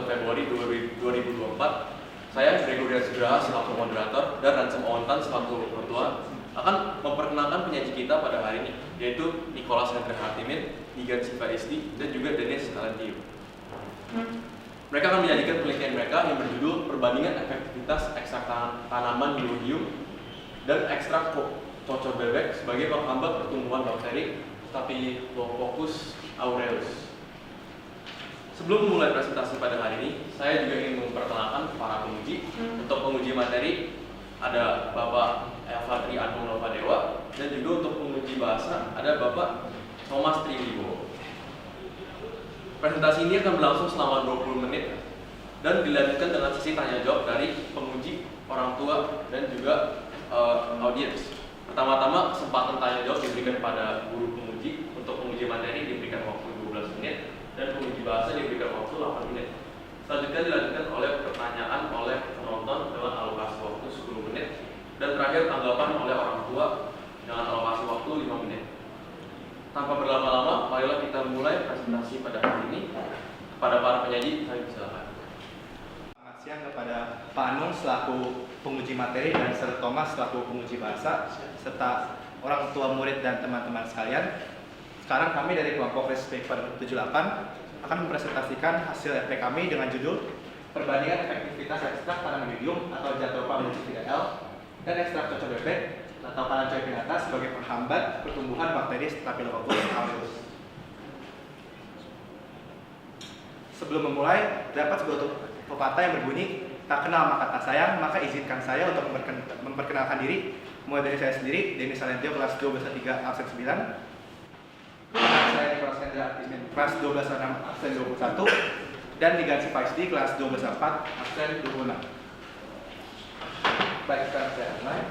Februari 2024, saya Gregorian Sugraha selaku moderator dan Ransem Owentan selaku ketua akan memperkenalkan penyaji kita pada hari ini, yaitu Nicholas Hendra Hartimin, Nigan Siva SD, dan juga Dennis Talentio. Mereka akan menyajikan penelitian mereka yang berjudul Perbandingan Efektivitas Ekstrak Tanaman Milodium dan Ekstrak Cocor Bebek sebagai penghambat pertumbuhan bakteri Staphylococcus aureus. Sebelum memulai presentasi pada hari ini, saya juga ingin memperkenalkan para penguji. Untuk penguji materi ada Bapak Elvatri Agung Novadewa, dan juga untuk penguji bahasa ada Bapak Thomas Triwibowo. Presentasi ini akan berlangsung selama 20 menit dan dilanjutkan dengan sesi tanya jawab dari penguji, orang tua, dan juga audiens. Pertama-tama kesempatan tanya jawab diberikan pada guru penguji. Untuk penguji materi diberikan waktu 12 menit dan penguji bahasa diberikan waktu 8 menit. Selanjutnya dilanjutkan oleh pertanyaan oleh penonton dengan alokasi waktu 10 menit dan terakhir tanggapan oleh orang tua dengan alokasi waktu 5 menit. Tanpa berlama-lama, marilah kita mulai presentasi pada hari ini. Kepada para penyaji, saya silakan. Selamat siang kepada Pak Anung selaku penguji materi dan Sir Thomas selaku penguji bahasa serta orang tua murid dan teman-teman sekalian. Sekarang kami dari kelompok Risk Paper 78 akan mempresentasikan hasil FP kami dengan judul Perbandingan Efektivitas Ekstrak Tanaman Milodium atau Jatropha multifida L dan Ekstrak Cocor Bebek atau Kalanchoe pinnata sebagai penghambat pertumbuhan bakteri Staphylococcus aureus. Sebelum memulai, terdapat sebuah pepatah yang berbunyi, tak kenal maka tak sayang, maka izinkan saya untuk memperkenalkan diri. Mulai dari saya sendiri, Dennis Talentio kelas 12-3 absen 9. Saya Nicholas Hendra Hartimin kelas 12-6 absen 21 dan Nigan Siva SD kelas 12-4 absen 26. Baik, sekarang saya mulai.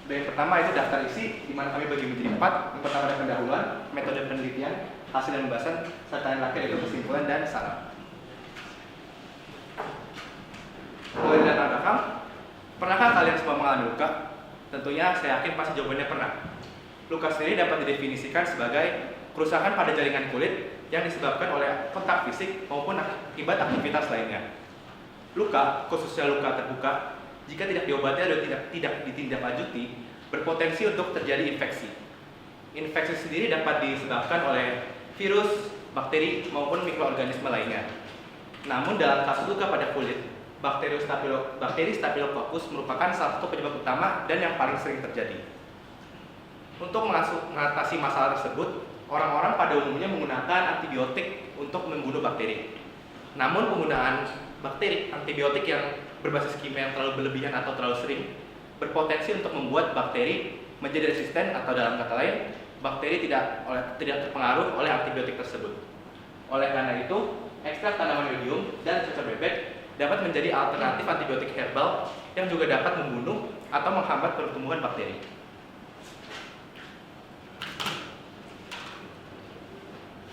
Yang pertama itu daftar isi, di mana kami bagi menjadi 4. Yang pertama ada pendahuluan, metode penelitian, hasil dan pembahasan, serta yang terakhir itu kesimpulan dan saran. Mulai dari latar belakang, pernahkah kalian semua mengalami luka? Tentunya saya yakin pasti jawabannya pernah. Luka sendiri dapat didefinisikan sebagai kerusakan pada jaringan kulit yang disebabkan oleh kontak fisik maupun akibat aktivitas lainnya. Luka, khususnya luka terbuka, jika tidak diobati atau tidak ditindaklanjuti, berpotensi untuk terjadi infeksi. Infeksi sendiri dapat disebabkan oleh virus, bakteri, maupun mikroorganisme lainnya. Namun dalam kasus luka pada kulit, bakteri Staphylococcus merupakan salah satu penyebab utama dan yang paling sering terjadi. Untuk mengatasi masalah tersebut, orang-orang pada umumnya menggunakan antibiotik untuk membunuh bakteri. Namun penggunaan antibiotik yang berbasis kimia yang terlalu berlebihan atau terlalu sering berpotensi untuk membuat bakteri menjadi resisten atau dalam kata lain, bakteri tidak terpengaruh oleh antibiotik tersebut. Oleh karena itu, ekstrak tanaman milodium dan cocor bebek dapat menjadi alternatif antibiotik herbal yang juga dapat membunuh atau menghambat pertumbuhan bakteri.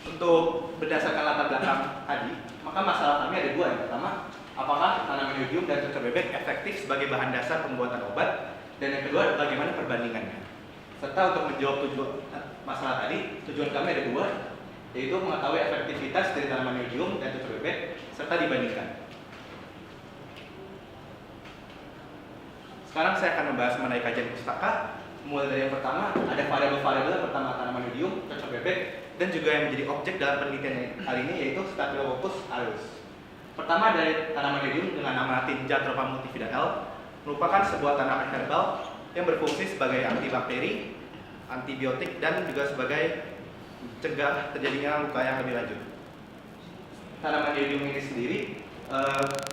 Untuk berdasarkan latar belakang tadi, maka masalah kami ada dua. Yang pertama, apakah tanaman milodium dan cocor bebek efektif sebagai bahan dasar pembuatan obat? Dan yang kedua, bagaimana perbandingannya? Serta untuk menjawab masalah tadi, tujuan kami ada dua, yaitu mengetahui efektivitas dari tanaman milodium dan cocor bebek serta dibandingkan. Sekarang saya akan membahas mengenai kajian pustaka. Mulai dari yang pertama, ada variabel-variabel pertama tanaman milodium, cocor bebek, dan juga yang menjadi objek dalam penelitian kali ini yaitu Staphylococcus aureus. Pertama dari tanaman milodium dengan nama latin Jatropha multifida L merupakan sebuah tanaman herbal yang berfungsi sebagai antibakteri, antibiotik, dan juga sebagai mencegah terjadinya luka yang lebih lanjut. Tanaman milodium ini sendiri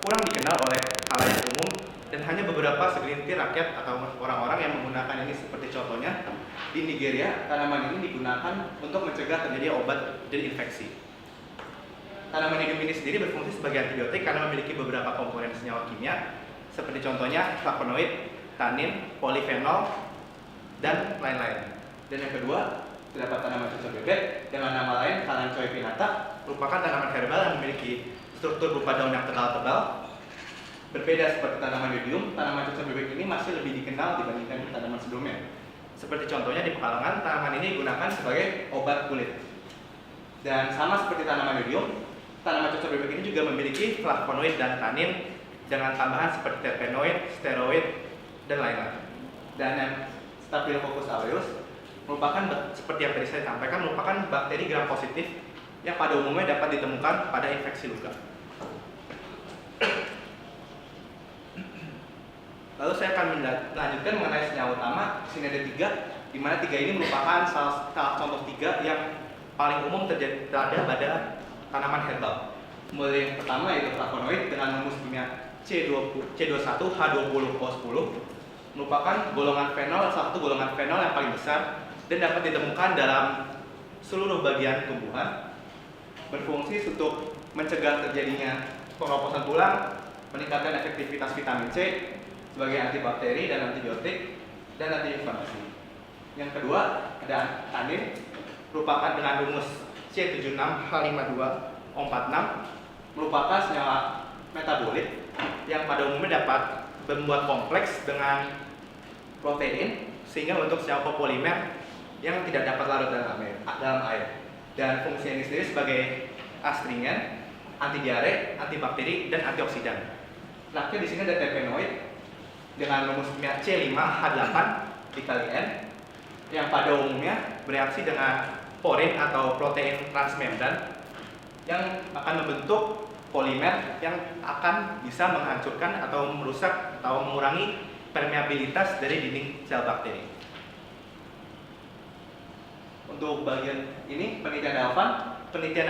kurang dikenal oleh khalayak umum dan hanya beberapa segelintir rakyat atau orang-orang yang menggunakan ini, seperti contohnya di Nigeria, tanaman ini digunakan untuk mencegah terjadi obat dari infeksi. Tanaman milodium ini sendiri berfungsi sebagai antibiotik karena memiliki beberapa komponen senyawa kimia, seperti contohnya flavonoid, tanin, polifenol, dan lain-lain. Dan yang kedua, terdapat tanaman cocor bebek dengan nama lain Kalanchoe pinnata, merupakan tanaman herbal yang memiliki struktur berupa daun yang tebal. Berbeda seperti tanaman milodium, tanaman cocor bebek ini masih lebih dikenal dibandingkan tanaman sebelumnya. Seperti contohnya di Pekalongan, tanaman ini digunakan sebagai obat kulit. Dan sama seperti tanaman milodium, Tanaman cocor bebek ini juga memiliki flavonoid dan tanin dengan tambahan seperti terpenoid, steroid, dan lain-lain. Dan yang Staphylococcus aureus merupakan seperti yang tadi saya sampaikan, merupakan bakteri gram positif yang pada umumnya dapat ditemukan pada infeksi luka. Lalu saya akan melanjutkan mengenai senyawa utama. Di sini ada 3, di mana 3 ini merupakan salah contoh 3 yang paling umum terjadi pada tanaman herbal. Mulai yang pertama yaitu flavonoid dengan rumus kimia C21H20O10 merupakan golongan fenol, salah satu golongan fenol yang paling besar dan dapat ditemukan dalam seluruh bagian tumbuhan. Berfungsi untuk mencegah terjadinya pengeroposan tulang, meningkatkan efektivitas vitamin C sebagai antibakteri dan antibiotik dan antiinflamasi. Yang kedua ada tanin, merupakan dengan rumus C76H52O46 merupakan senyawa metabolit yang pada umumnya dapat membuat kompleks dengan protein sehingga membentuk senyawa kopolimer yang tidak dapat larut dalam air. Dan fungsinya ini sendiri sebagai astringen, anti diare, antibakteri, dan antioksidan. Selanjutnya di sini ada terpenoid dengan rumus kimia C5H8 dikali N yang pada umumnya bereaksi dengan porin atau protein transmembran yang akan membentuk polimer yang akan bisa menghancurkan atau merusak atau mengurangi permeabilitas dari dinding sel bakteri. Untuk bagian ini penelitian yang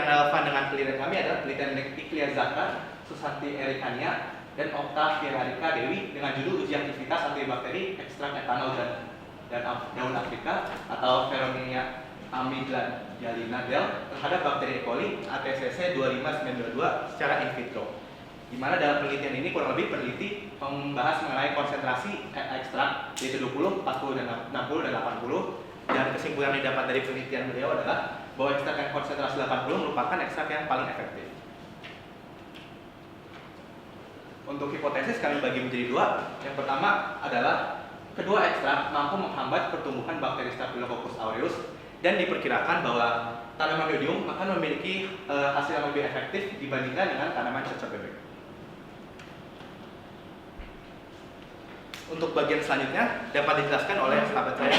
relevan dengan penelitian kami adalah penelitian Iklia Zaka, Susanti Erikania, dan Okta Firharika Dewi dengan judul uji aktivitas antibakteri ekstrak etanol dan daun Afrika atau Veronia amygdalina del terhadap bakteri E. coli ATCC 25922 secara in vitro. Di mana dalam penelitian ini kurang lebih peneliti membahas mengenai konsentrasi ekstrak yaitu 20, 40, dan 60 dan 80. Dan kesimpulan yang didapat dari penelitian beliau adalah bahwa ekstrak yang konsentrasi 80 merupakan ekstrak yang paling efektif. Untuk hipotesis kami bagi menjadi 2. Yang pertama adalah kedua ekstrak mampu menghambat pertumbuhan bakteri Staphylococcus aureus dan diperkirakan bahwa tanaman yodium akan memiliki hasil yang lebih efektif dibandingkan dengan tanaman cocor bebek. Untuk bagian selanjutnya dapat dijelaskan oleh sahabat saya.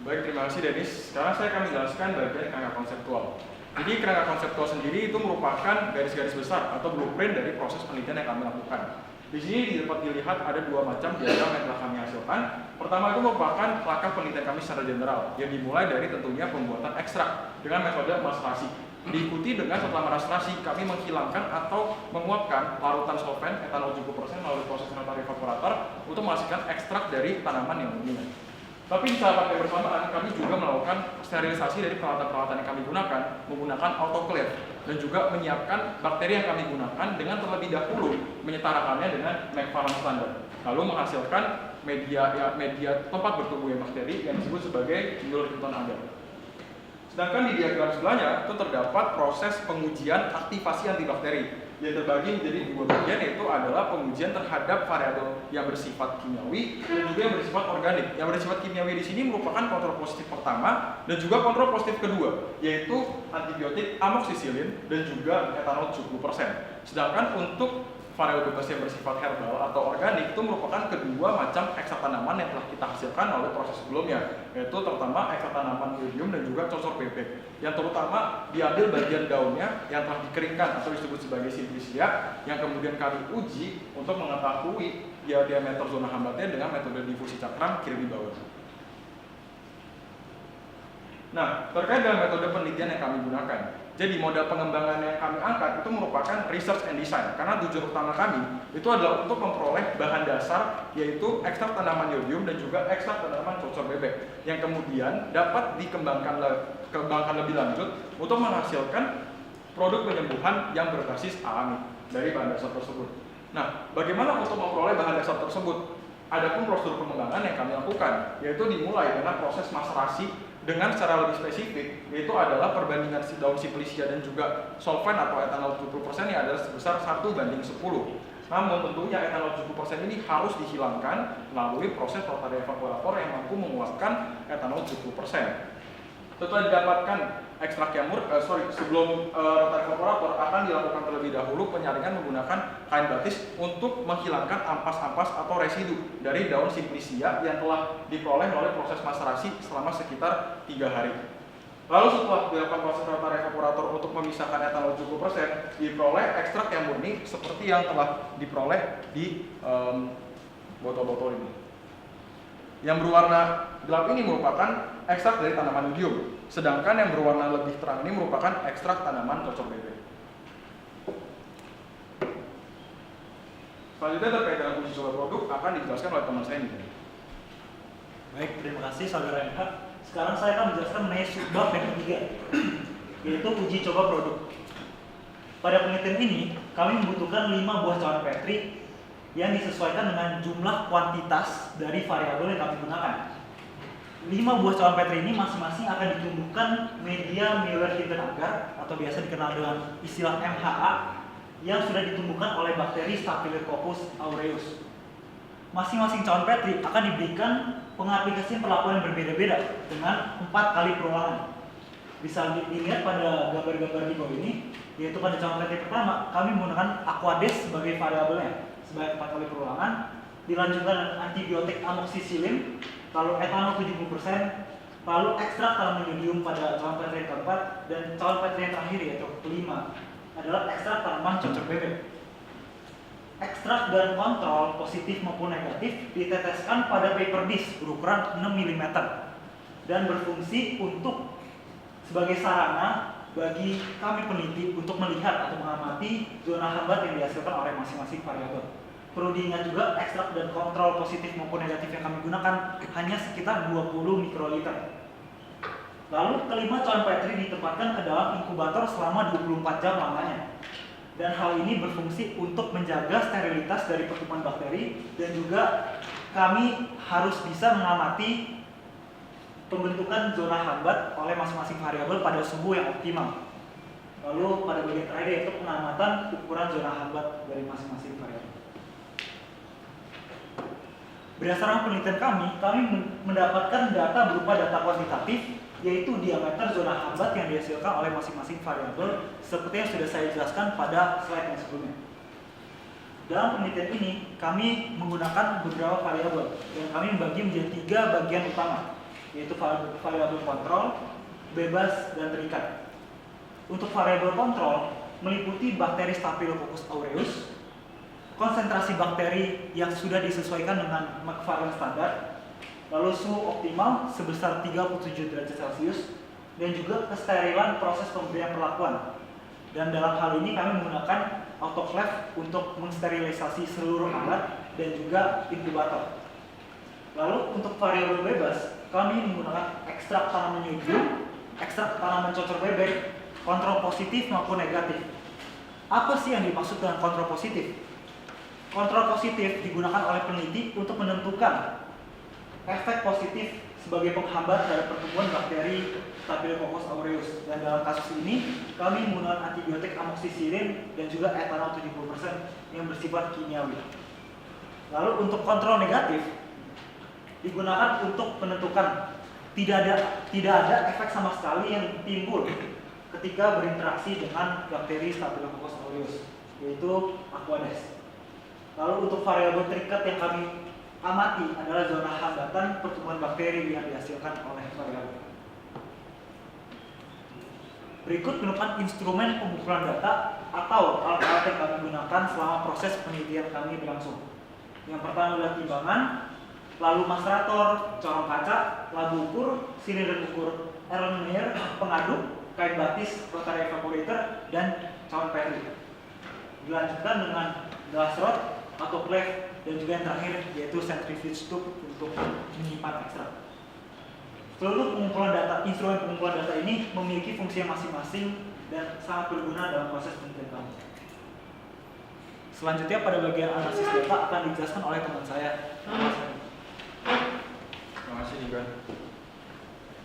Baik, terima kasih Denis. Sekarang saya akan menjelaskan bagian kerangka konseptual. Jadi kerangka konseptual sendiri itu merupakan garis-garis besar atau blueprint dari proses penelitian yang kami lakukan. Di sini dapat dilihat ada 2 macam diagram yang telah kami hasilkan. Pertama itu merupakan langkah penelitian kami secara general yang dimulai dari tentunya pembuatan ekstrak dengan metode maserasi. Diikuti dengan setelah maserasi kami menghilangkan atau menguapkan larutan solvent etanol 70% melalui proses rotary evaporator untuk menghasilkan ekstrak dari tanaman yang dominan. Tapi di saat pakai bersamaan kami juga melakukan sterilisasi dari peralatan-peralatan yang kami gunakan menggunakan autoclave dan juga menyiapkan bakteri yang kami gunakan dengan terlebih dahulu menyetarakannya dengan McFarland standar, lalu menghasilkan media tempat bertumbuhnya bakteri yang disebut sebagai Muller-Hilton agar. Sedangkan di diagram sebelahnya itu terdapat proses pengujian aktivasi antibakteri yang terbagi menjadi 2 bagian, yaitu adalah pengujian terhadap variabel yang bersifat kimiawi dan juga yang bersifat organik. Yang bersifat kimiawi di sini merupakan kontrol positif pertama dan juga kontrol positif kedua, yaitu antibiotik amoxicillin dan juga etanol 70%. Sedangkan untuk variabel bebas yang bersifat herbal atau organik itu merupakan kedua macam ekstrak tanaman yang telah kita hasilkan oleh proses sebelumnya, yaitu terutama ekstrak tanaman yodium dan juga cocor bebek yang terutama diambil bagian daunnya yang telah dikeringkan atau disebut sebagai simplicia yang kemudian kami uji untuk mengetahui diameter zona hambatnya dengan metode difusi cakram kiri di bawah. Nah, terkait dengan metode penelitian yang kami gunakan, jadi modal pengembangan yang kami angkat itu merupakan research and design, karena tujuan utama kami itu adalah untuk memperoleh bahan dasar yaitu ekstrak tanaman yodium dan juga ekstrak tanaman cocor bebek yang kemudian dapat dikembangkan lebih lanjut untuk menghasilkan produk penyembuhan yang berbasis alami dari bahan dasar tersebut. Nah, bagaimana untuk memperoleh bahan dasar tersebut? Adapun prosedur pengembangan yang kami lakukan yaitu dimulai dengan proses maserasi dengan secara lebih spesifik, yaitu adalah perbandingan daun simplicia dan juga solvent atau etanol 70% yang adalah sebesar 1:10. Namun tentunya etanol 70% ini harus dihilangkan melalui proses rotary evaporator yang mampu menguapkan etanol 70%. Setelah didapatkan ekstrak jamur, sebelum rotary evaporator akan dilakukan terlebih dahulu penyaringan menggunakan kain batis untuk menghilangkan ampas-ampas atau residu dari daun simplicia yang telah diperoleh melalui proses maserasi selama sekitar 3 hari. Lalu setelah dilakukan proses rotary evaporator untuk memisahkan etanol 70%, diperoleh ekstrak yang murni seperti yang telah diperoleh di botol-botol ini. Yang berwarna gelap ini merupakan ekstrak dari tanaman yudium, sedangkan yang berwarna lebih terang ini merupakan ekstrak tanaman cocok bebek. Selanjutnya terkait dengan uji coba produk akan dijelaskan oleh teman saya ini. Baik, terima kasih saudara MH. Sekarang saya akan menjelaskan mengenai subbab yang ketiga, yaitu uji coba produk. Pada penelitian ini, kami membutuhkan 5 buah cawan Petri yang disesuaikan dengan jumlah kuantitas dari variabel yang kami gunakan. 5 buah cawan Petri ini masing-masing akan ditumbuhkan media Miller-Hinton agar atau biasa dikenal dengan istilah MHA yang sudah ditumbuhkan oleh bakteri Staphylococcus aureus. Masing-masing cawan Petri akan diberikan pengaplikasian perlakuan yang berbeda-beda dengan 4 kali perulangan. Bisa dilihat pada gambar-gambar di bawah ini, yaitu pada cawan Petri pertama kami menggunakan Aquades sebagai variabelnya sebanyak 4 kali perulangan, dilanjutkan dengan antibiotik amoxicillin, lalu etanol 70%, lalu ekstrak tanaman yudium pada cawan Petri yang keempat, dan cawan Petri yang terakhir yaitu kelima adalah ekstrak tanaman cocok bebek. Ekstrak dan kontrol positif maupun negatif diteteskan pada paper dish berukuran 6 mm dan berfungsi untuk sebagai sarana bagi kami peneliti untuk melihat atau mengamati zona hambat yang dihasilkan oleh masing-masing variabel. Perlu diingat juga ekstrak dan kontrol positif maupun negatif yang kami gunakan hanya sekitar 20 mikroliter. Lalu kelima cawan Petri ditempatkan ke dalam inkubator selama 24 jam lamanya. Dan hal ini berfungsi untuk menjaga sterilitas dari pertumbuhan bakteri dan juga kami harus bisa mengamati pembentukan zona hambat oleh masing-masing variabel pada suhu yang optimal. Lalu pada bagian terakhir yaitu pengamatan ukuran zona hambat dari masing-masing variabel. Berdasarkan penelitian kami mendapatkan data berupa data kuantitatif, yaitu diameter zona hambat yang dihasilkan oleh masing-masing variabel seperti yang sudah saya jelaskan pada slide yang sebelumnya. Dalam penelitian ini, kami menggunakan beberapa variabel dan kami membagi menjadi 3 bagian utama, yaitu variabel kontrol, bebas, dan terikat. Untuk variabel kontrol meliputi bakteri Staphylococcus aureus, konsentrasi bakteri yang sudah disesuaikan dengan Macfarlane standar, lalu suhu optimal sebesar 37 derajat Celcius, dan juga kesterilan proses pemberian perlakuan. Dan dalam hal ini kami menggunakan autoclave untuk mensterilisasi seluruh alat dan juga inkubator. Lalu untuk variabel bebas, kami menggunakan ekstrak tanaman yudium, ekstrak tanaman cocok bebek, kontrol positif maupun negatif. Apa sih yang dimaksud dengan kontrol positif? Kontrol positif digunakan oleh peneliti untuk menentukan efek positif sebagai penghambat dari pertumbuhan bakteri Staphylococcus aureus. Dan dalam kasus ini, kami menggunakan antibiotik amoxicillin dan juga etanol 70% yang bersifat kimiawi. Lalu untuk kontrol negatif digunakan untuk menentukan tidak ada efek sama sekali yang timbul ketika berinteraksi dengan bakteri Staphylococcus aureus, yaitu Aquades. Lalu untuk variabel terikat yang kami amati adalah zona hambatan pertumbuhan bakteri yang dihasilkan oleh variabel. Berikut merupakan instrumen pengukuran data atau alat-alat yang kami gunakan selama proses penelitian kami berlangsung. Yang pertama adalah timbangan, lalu maserator, corong kaca, labu ukur, silinder ukur, Erlenmeyer, pengaduk, kain batis, rotary evaporator, dan cawan Petri. Dilanjutkan dengan glass rod, autoclave, dan juga yang terakhir yaitu centrifuge tube untuk menyimpan ekstrak. Seluruh pengumpulan data, instrumen pengumpulan data ini memiliki fungsi masing-masing dan sangat berguna dalam proses penelitian kami. Selanjutnya pada bagian analisis data akan dijelaskan oleh teman saya. Terima kasih Nigan.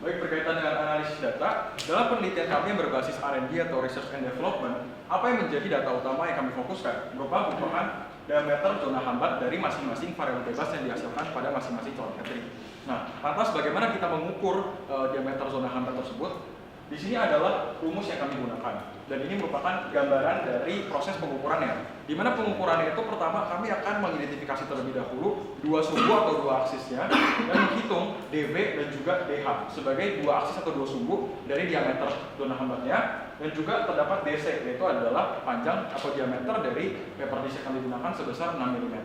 Baik, berkaitan dengan analisis data, dalam penelitian kami yang berbasis R&D atau Research and Development, apa yang menjadi data utama yang kami fokuskan merupakan diameter zona hambat dari masing-masing variabel bebas yang dihasilkan pada masing-masing cawan Petri. Nah, lantas bagaimana kita mengukur diameter zona hambat tersebut? Di sini adalah rumus yang kami gunakan, dan ini merupakan gambaran dari proses pengukurannya. Di mana pengukurannya itu pertama kami akan mengidentifikasi terlebih dahulu dua sumbu atau dua aksisnya dan menghitung dV dan juga dH sebagai dua aksis atau dua sumbu dari diameter zona hambatnya, dan juga terdapat DC, yaitu adalah panjang atau diameter dari paper disk yang kami gunakan sebesar 6 mm,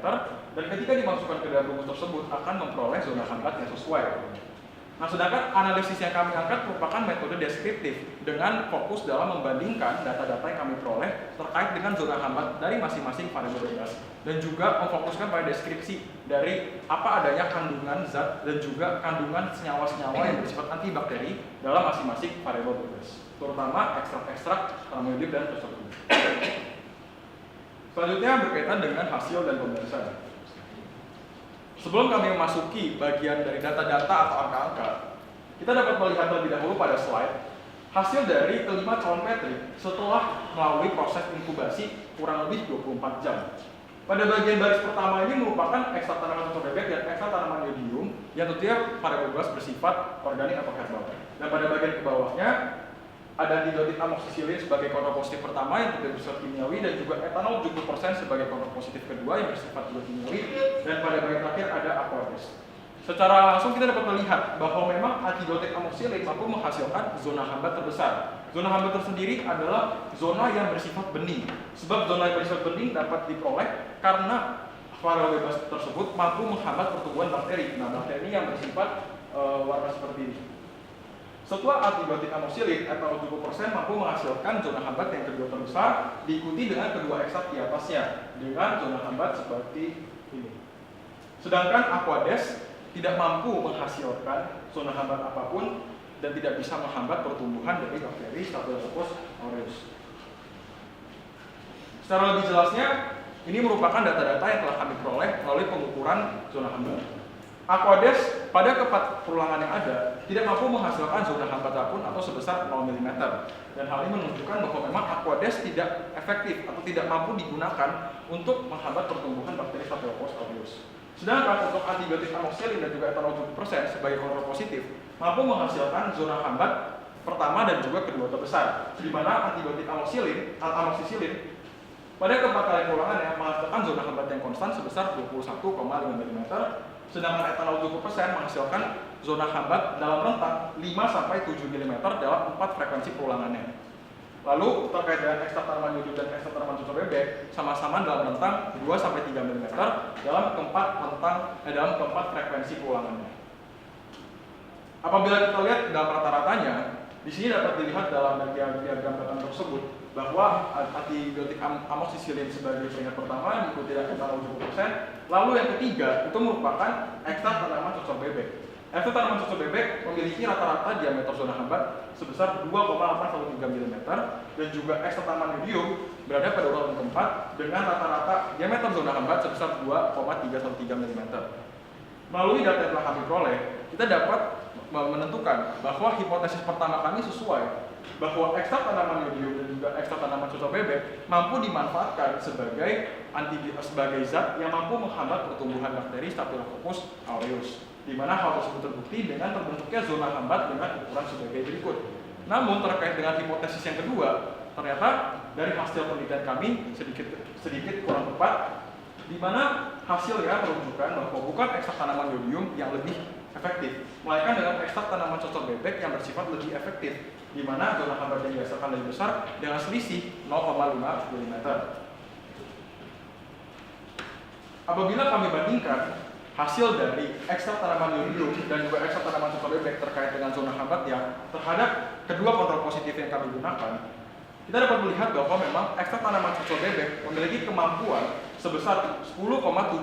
dan ketika dimasukkan ke dalam rumus tersebut akan memperoleh zona hambat yang sesuai. Nah, sedangkan analisis yang kami angkat merupakan metode deskriptif dengan fokus dalam membandingkan data-data yang kami peroleh terkait dengan zona hambat dari masing-masing variabel bebas, dan juga memfokuskan pada deskripsi dari apa adanya kandungan zat dan juga kandungan senyawa-senyawa yang bersifat antibakteri dalam masing-masing variabel bebas, terutama ekstrak-ekstrak tanaman hidup dan tersebut. Selanjutnya berkaitan dengan hasil dan pembahasan. Sebelum kami memasuki bagian dari data-data atau angka-angka, kita dapat melihat terlebih dahulu pada slide hasil dari kelima calon petri setelah melalui proses inkubasi kurang lebih 24 jam. Pada bagian baris pertama ini merupakan ekstrak tanaman cocok bebek dan ekstrak tanaman yodium yang tentunya variabel bebas bersifat organik atau herbal. Dan pada bagian ke bawahnya ada didiotit amoksisilin sebagai kontrapositif pertama yang tidak bersifat kimiawi, dan juga etanol 70% sebagai kontrapositif kedua yang bersifat juga kimiawi, dan pada bagian terakhir ada aqueous. Secara langsung kita dapat melihat bahwa memang antibiotik amoksisilin mampu menghasilkan zona hambat terbesar. Zona hambat tersendiri adalah zona yang bersifat bening, sebab zona yang bersifat bening dapat diperoleh karena variabel bebas tersebut mampu menghambat pertumbuhan bakteri. Nah, bakteri yang bersifat warna seperti ini. Setelah antibiotik amoksisilin, etanol 70% mampu menghasilkan zona hambat yang kedua terbesar, diikuti dengan kedua ekstrak di atasnya dengan zona hambat seperti ini. Sedangkan aquades tidak mampu menghasilkan zona hambat apapun dan tidak bisa menghambat pertumbuhan dari bakteri Staphylococcus aureus. Secara lebih jelasnya, ini merupakan data-data yang telah kami peroleh melalui pengukuran zona hambat. Aquades pada keempat perulangan yang ada tidak mampu menghasilkan zona hambat apapun atau sebesar 0 mm, dan hal ini menunjukkan bahwa memang aquades tidak efektif atau tidak mampu digunakan untuk menghambat pertumbuhan bakteri Staphylococcus aureus. Sedangkan untuk antibiotik amoksisilin dan juga etanol 70% sebagai kontrapositif mampu menghasilkan zona hambat pertama dan juga kedua terbesar, di mana antibiotik amoksisilin pada keempat kali perulangannya menghasilkan zona hambat yang konstan sebesar 21,5 mm, sedangkan etanol 70% menghasilkan zona hambat dalam rentang 5-7 mm dalam 4 frekuensi perulangannya. Lalu terkait dengan ekstrak tanaman yodium dan ekstrak tanaman cocok bebek sama-sama dalam rentang 2-3 mm dalam keempat frekuensi perulangannya. Apabila kita lihat dalam rata-ratanya, di sini dapat dilihat dalam diagram tersebut bahwa antibiotik amoksisilin sebagai peringkat pertama diikuti dengan etanol 70%. Lalu yang ketiga itu merupakan ekstrak tanaman cocok bebek. Ekstrak tanaman cocok bebek memiliki rata-rata diameter zona hambat sebesar 2,813 mm, dan juga ekstrak tanaman yodium berada pada urutan keempat dengan rata-rata diameter zona hambat sebesar 2,313 mm. Melalui data yang telah kami peroleh, kita dapat menentukan bahwa hipotesis pertama kami sesuai, bahwa ekstrak tanaman yodium dan juga ekstrak tanaman cocok bebek mampu dimanfaatkan sebagai zat yang mampu menghambat pertumbuhan bakteri Staphylococcus aureus, di mana hal tersebut terbukti dengan terbentuknya zona hambat dengan ukuran sebagai berikut. Namun terkait dengan hipotesis yang kedua, ternyata dari hasil penelitian kami sedikit kurang tepat, di mana hasilnya menunjukkan bahwa bukan ekstrak tanaman yodium yang lebih efektif, melainkan dengan ekstrak tanaman cocok bebek yang bersifat lebih efektif, di mana zona hambat yang dihasilkan lebih besar dengan selisih 0,5 mm. Apabila kami bandingkan hasil dari ekstrak tanaman yodium dan juga ekstrak tanaman cocok bebek terkait dengan zona hambatnya terhadap kedua kontrapositif yang kami gunakan, kita dapat melihat bahwa memang ekstrak tanaman cocok bebek memiliki kemampuan sebesar 10,758%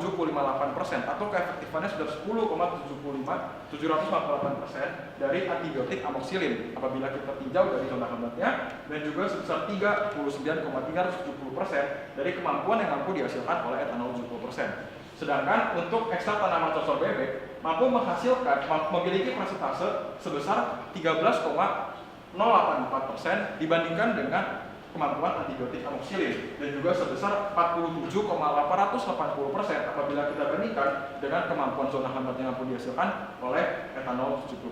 atau keefektifannya sudah 10,758% dari antibiotik amoksisilin apabila kita tinjau dari zona hambatnya, dan juga sebesar 39,370% dari kemampuan yang mampu dihasilkan oleh etanol 70%. Sedangkan untuk ekstrak tanaman cocok bebek mampu memiliki persentase sebesar 13,084% dibandingkan dengan kemampuan antibiotik amoksilin dan juga sebesar 47,880% apabila kita bandingkan dengan kemampuan zona hambat yang mampu dihasilkan oleh etanol 70%.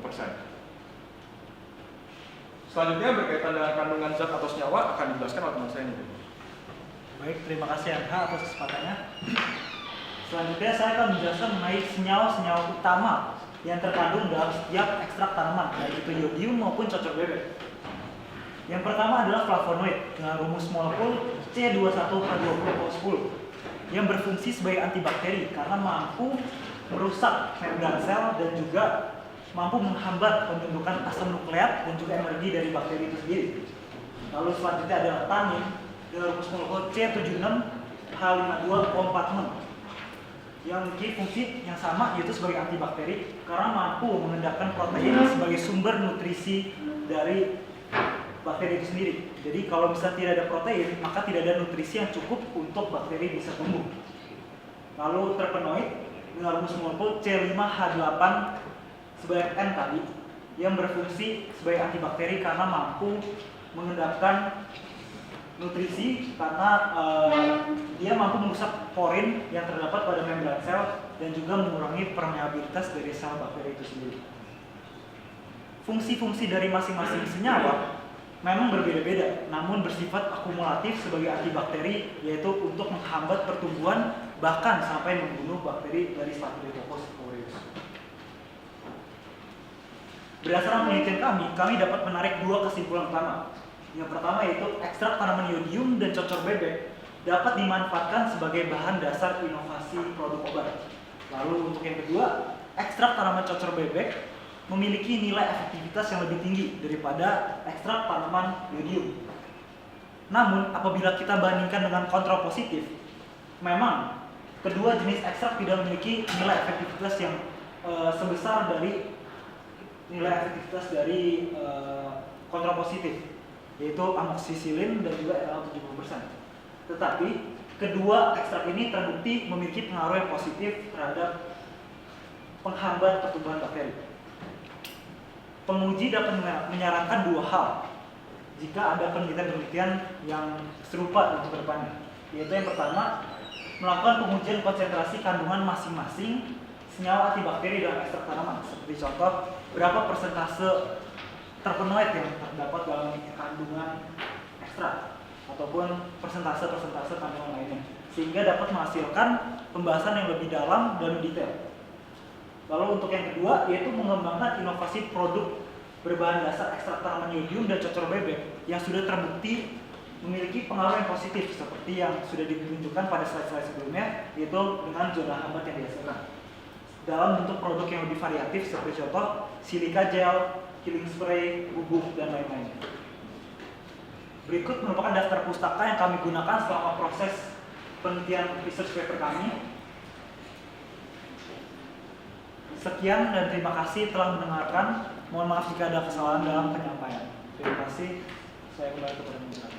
Selanjutnya berkaitan dengan kandungan zat atau senyawa akan dijelaskan oleh teman saya ini. Baik, terima kasih Angga atas kesempatannya. Selanjutnya saya akan menjelaskan mengenai senyawa-senyawa utama yang terkandung dalam setiap ekstrak tanaman, baik itu yodium maupun cocok bebek. Yang pertama adalah flavonoid dengan rumus molekul C21H20O10 yang berfungsi sebagai antibakteri karena mampu merusak membran sel dan juga mampu menghambat pembentukan asam nukleat dan juga energi dari bakteri itu sendiri. Lalu selanjutnya adalah tanin dengan rumus molekul C76H52O46 yang memiliki fungsi yang sama yaitu sebagai antibakteri karena mampu mengendapkan protein sebagai sumber nutrisi dari bakteri itu sendiri. Jadi kalau misalnya tidak ada protein, maka tidak ada nutrisi yang cukup untuk bakteri bisa tumbuh. Lalu terpenoid dengan rumus molekul C5H8 sebanyak N tadi yang berfungsi sebagai antibakteri karena mampu mengendapkan nutrisi karena dia mampu merusak porin yang terdapat pada membran sel dan juga mengurangi permeabilitas dari sel bakteri itu sendiri. Fungsi-fungsi dari masing-masing senyawa memang berbeda-beda, namun bersifat akumulatif sebagai antibakteri, yaitu untuk menghambat pertumbuhan bahkan sampai membunuh bakteri dari Staphylococcus aureus. Berdasarkan penelitian kami dapat menarik dua kesimpulan utama. Yang pertama yaitu ekstrak tanaman yodium dan cocor bebek dapat dimanfaatkan sebagai bahan dasar inovasi produk obat. Lalu untuk yang kedua, ekstrak tanaman cocor bebek memiliki nilai efektivitas yang lebih tinggi daripada ekstrak tanaman yodium. Namun apabila kita bandingkan dengan kontrapositif, memang kedua jenis ekstrak tidak memiliki nilai efektivitas yang sebesar dari nilai efektivitas dari kontrapositif, yaitu amoksisilin dan juga etanol 70%. Tetapi kedua ekstrak ini terbukti memiliki pengaruh yang positif terhadap penghambat pertumbuhan bakteri. Penguji dapat menyarankan dua hal jika ada penelitian-penelitian yang serupa untuk kedepannya, yaitu yang pertama, melakukan pengujian konsentrasi kandungan masing-masing senyawa antibakteri dalam ekstrak tanaman, seperti contoh berapa persentase terpenoid yang terdapat dalam kandungan ekstrak ataupun persentase kandungan lainnya, sehingga dapat menghasilkan pembahasan yang lebih dalam dan detail. Lalu untuk yang kedua yaitu mengembangkan inovasi produk berbahan dasar ekstrak tanaman yodium dan cocor bebek yang sudah terbukti memiliki pengaruh yang positif seperti yang sudah ditunjukkan pada slide-slide sebelumnya, yaitu dengan zona hambat yang dihasilkan dalam bentuk produk yang lebih variatif seperti contoh silika gel, killing spray, bubuk, dan lain-lainnya. Berikut merupakan daftar pustaka yang kami gunakan selama proses penelitian research paper kami. Sekian dan terima kasih telah mendengarkan. Mohon maaf jika ada kesalahan dalam penyampaian. Terima kasih. Saya kembali kepada moderator.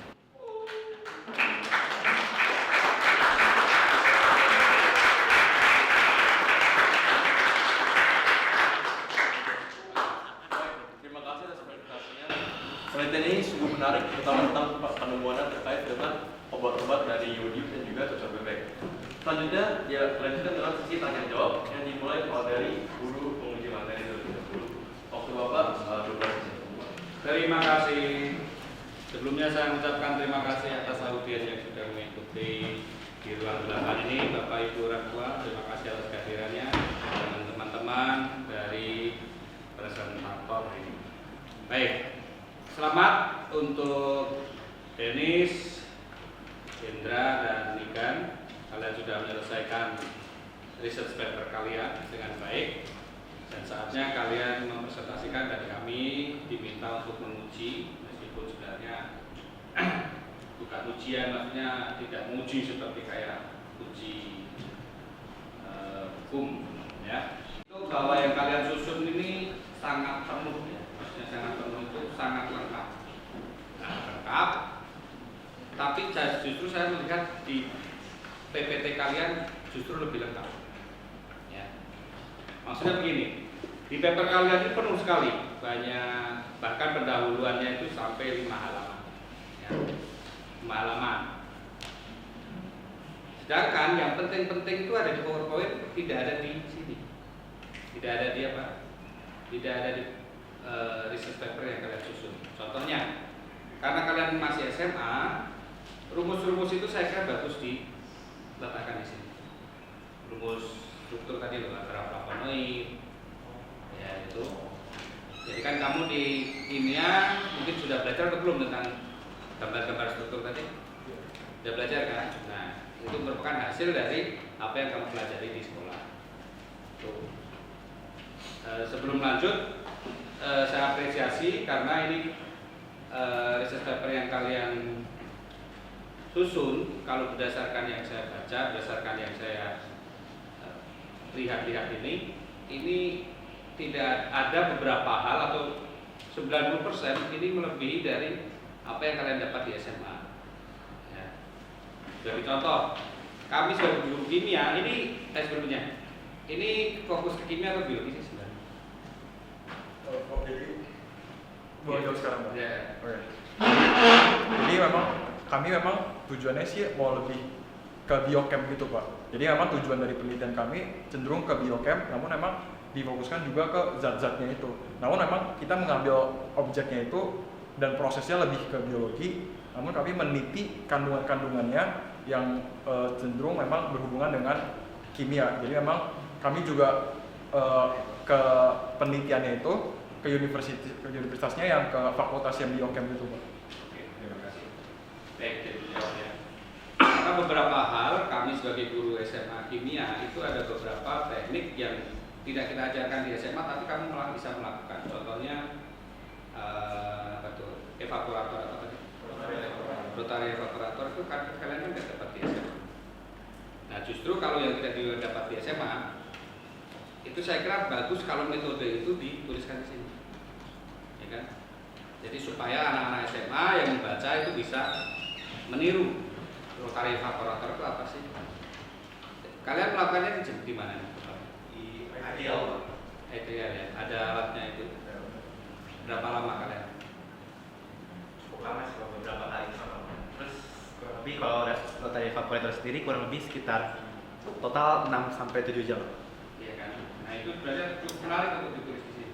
Penelitian ini sungguh menarik, terutama tentang penemuan terkait dengan obat-obat dari yodium dan juga cocor bebek. Selanjutnya, dilanjutkan dengan sesi tanya jawab yang dimulai dari guru penguji materi terlebih dahulu. Waktu Bapak 12 menit. Terima kasih. Sebelumnya saya mengucapkan terima kasih atas audiens yang sudah mengikuti di ruang belakang ini, Bapak Ibu orang tua. Terima kasih atas kehadirannya dan teman-teman dari presentator ini. Baik. Selamat untuk Denis, Indra, dan Nigan. Kalian sudah menyelesaikan research paper kalian dengan baik. Dan saatnya kalian mempresentasikan, dan kami diminta untuk menguji, meskipun sebenarnya bukan ujian, maksudnya tidak menguji seperti kayak uji hukum, ya. Itu bahwa yang kalian susun ini sangat penuh, ya. Maksudnya sangat penuh itu sangat lengkap. Nah, lengkap. Tapi justru saya melihat di PPT kalian justru lebih lengkap. Ya. Maksudnya begini, di paper kalian ini penuh sekali, banyak, bahkan pendahuluannya itu sampai 5 halaman. Ya. halaman. Sedangkan yang penting-penting itu ada di PowerPoint, tidak ada di sini. Tidak ada di apa? Tidak ada di research paper yang kalian susun. Contohnya, karena kalian masih SMA, rumus-rumus itu saya kira bagus diletakkan di sini. Rumus struktur tadi loh, Abraham-Platonoid, ya itu. Jadi kan kamu di kimia mungkin sudah belajar atau belum tentang gambar-gambar struktur tadi? Sudah belajar kan? Nah, itu merupakan hasil dari apa yang kamu pelajari di sekolah. Tuh. Sebelum lanjut, saya apresiasi karena ini research paper yang kalian susun. Kalau berdasarkan yang saya baca, berdasarkan yang saya lihat-lihat ini tidak ada beberapa hal atau 90% ini melebihi dari apa yang kalian dapat di SMA. Ya. Sebagai contoh, kami sebagai guru kimia ini sebelumnya ini fokus ke kimia atau biologi sih sebenarnya? Jadi boleh jawab sekarang, Pak? Ya. Oke. Jadi kami memang tujuannya sih mau lebih ke biochem gitu, Pak. Jadi memang tujuan dari penelitian kami cenderung ke biochem, namun memang difokuskan juga ke zat-zatnya itu. Namun memang kita mengambil objeknya itu dan prosesnya lebih ke biologi, namun kami meneliti kandungan-kandungannya yang cenderung memang berhubungan dengan kimia. Jadi memang kami juga ke penelitiannya itu ke universitasnya yang ke fakultas yang biochem itu, Pak. Oke, terima kasih. Baik, jadi jawabnya. Karena beberapa hal kami sebagai guru SMA kimia itu ada beberapa teknik yang tidak kita ajarkan di SMA, tapi kamu malah bisa melakukan. Contohnya evaporator apa tadi? Rotary evaporator itu kan kalian kan tidak dapat di SMA. Nah, justru kalau yang tidak dapat di SMA, itu saya kira bagus kalau metode itu dituliskan di sini, ya kan? Jadi supaya anak-anak SMA yang membaca itu bisa meniru rotary evaporator itu apa sih? Kalian melakukannya di mana? Ideal. Ideal ya. Ada alatnya itu. Berapa lama kalian? Cukup lama sih, beberapa kali. Terus kurang lebih kalau rotary evaporator sendiri kurang lebih sekitar total 6-7 jam. Iya kan. Nah itu berarti cukup menarik untuk ditulis di sini.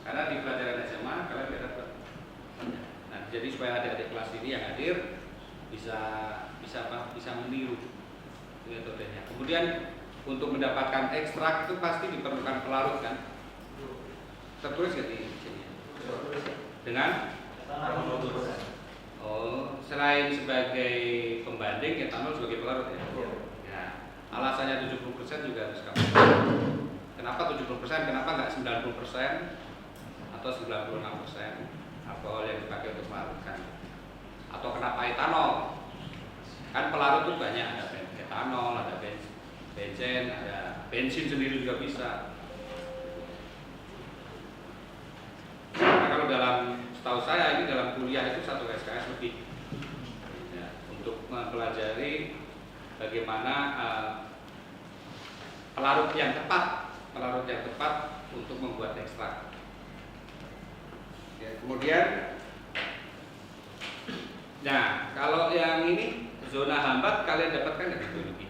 Karena di pelajaran SMA kalian tidak dapat. Nah jadi supaya adik-adik kelas ini yang hadir bisa meniru metodenya. Kemudian untuk mendapatkan ekstrak itu pasti diperlukan pelarut kan? Tertulis nggak di sini? Dengan? Oh, selain sebagai pembanding, etanol sebagai pelarut ya? Ya. Alasannya 70% juga harus kamu. Kenapa 70%? Kenapa nggak 90% atau 96% alkohol yang dipakai untuk melarutkan? Atau kenapa etanol? Kan pelarut itu banyak, ada etanol, ada benzen, ada bensin sendiri juga bisa. Karena kalau setahu saya ini dalam kuliah itu 1 SKS lebih ya, untuk mempelajari bagaimana pelarut yang tepat untuk membuat ekstrak. Ya, kemudian, nah kalau yang ini zona hambat kalian dapatkan dari biologi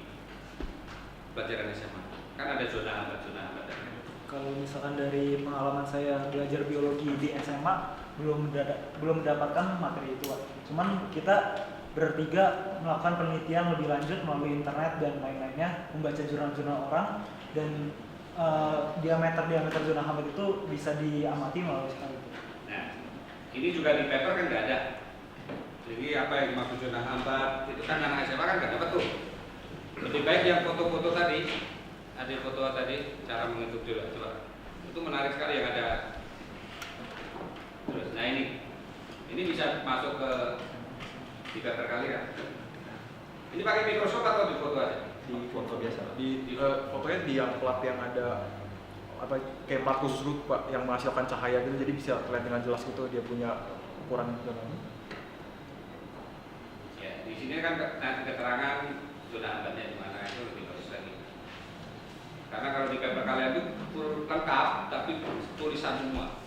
pelajaran SMA. Kan ada zona hambat. Kalau misalkan dari pengalaman saya belajar biologi di SMA belum mendapatkan materi itu, Pak. Cuman kita bertiga melakukan penelitian lebih lanjut melalui internet dan lain-lainnya, membaca jurnal-jurnal orang, dan diameter zona hambat itu bisa diamati melalui sekali itu. Nah, ini juga di paper kan nggak ada. Jadi apa yang dimaksud zona hambat itu kan anak SMA kan nggak dapat tuh. Lebih baik yang foto-foto tadi. Ada foto tadi, cara menghitung dulu, coba. Itu menarik sekali yang ada. Terus, nah ini bisa masuk ke di paper kalian. Ini pakai Microsoft atau di foto aja? Di foto biasa. Di fotonya di yang plat yang ada apa kayak plat khusus Pak yang menghasilkan cahaya gitu, jadi bisa kelihatan dengan jelas gitu dia punya ukuran gitu. Ya, di sini kan nanti keterangan zona hambatnya di mana itu lebih bagus lagi. Karena kalau di paper kalian itu lengkap, tapi tulisan semua.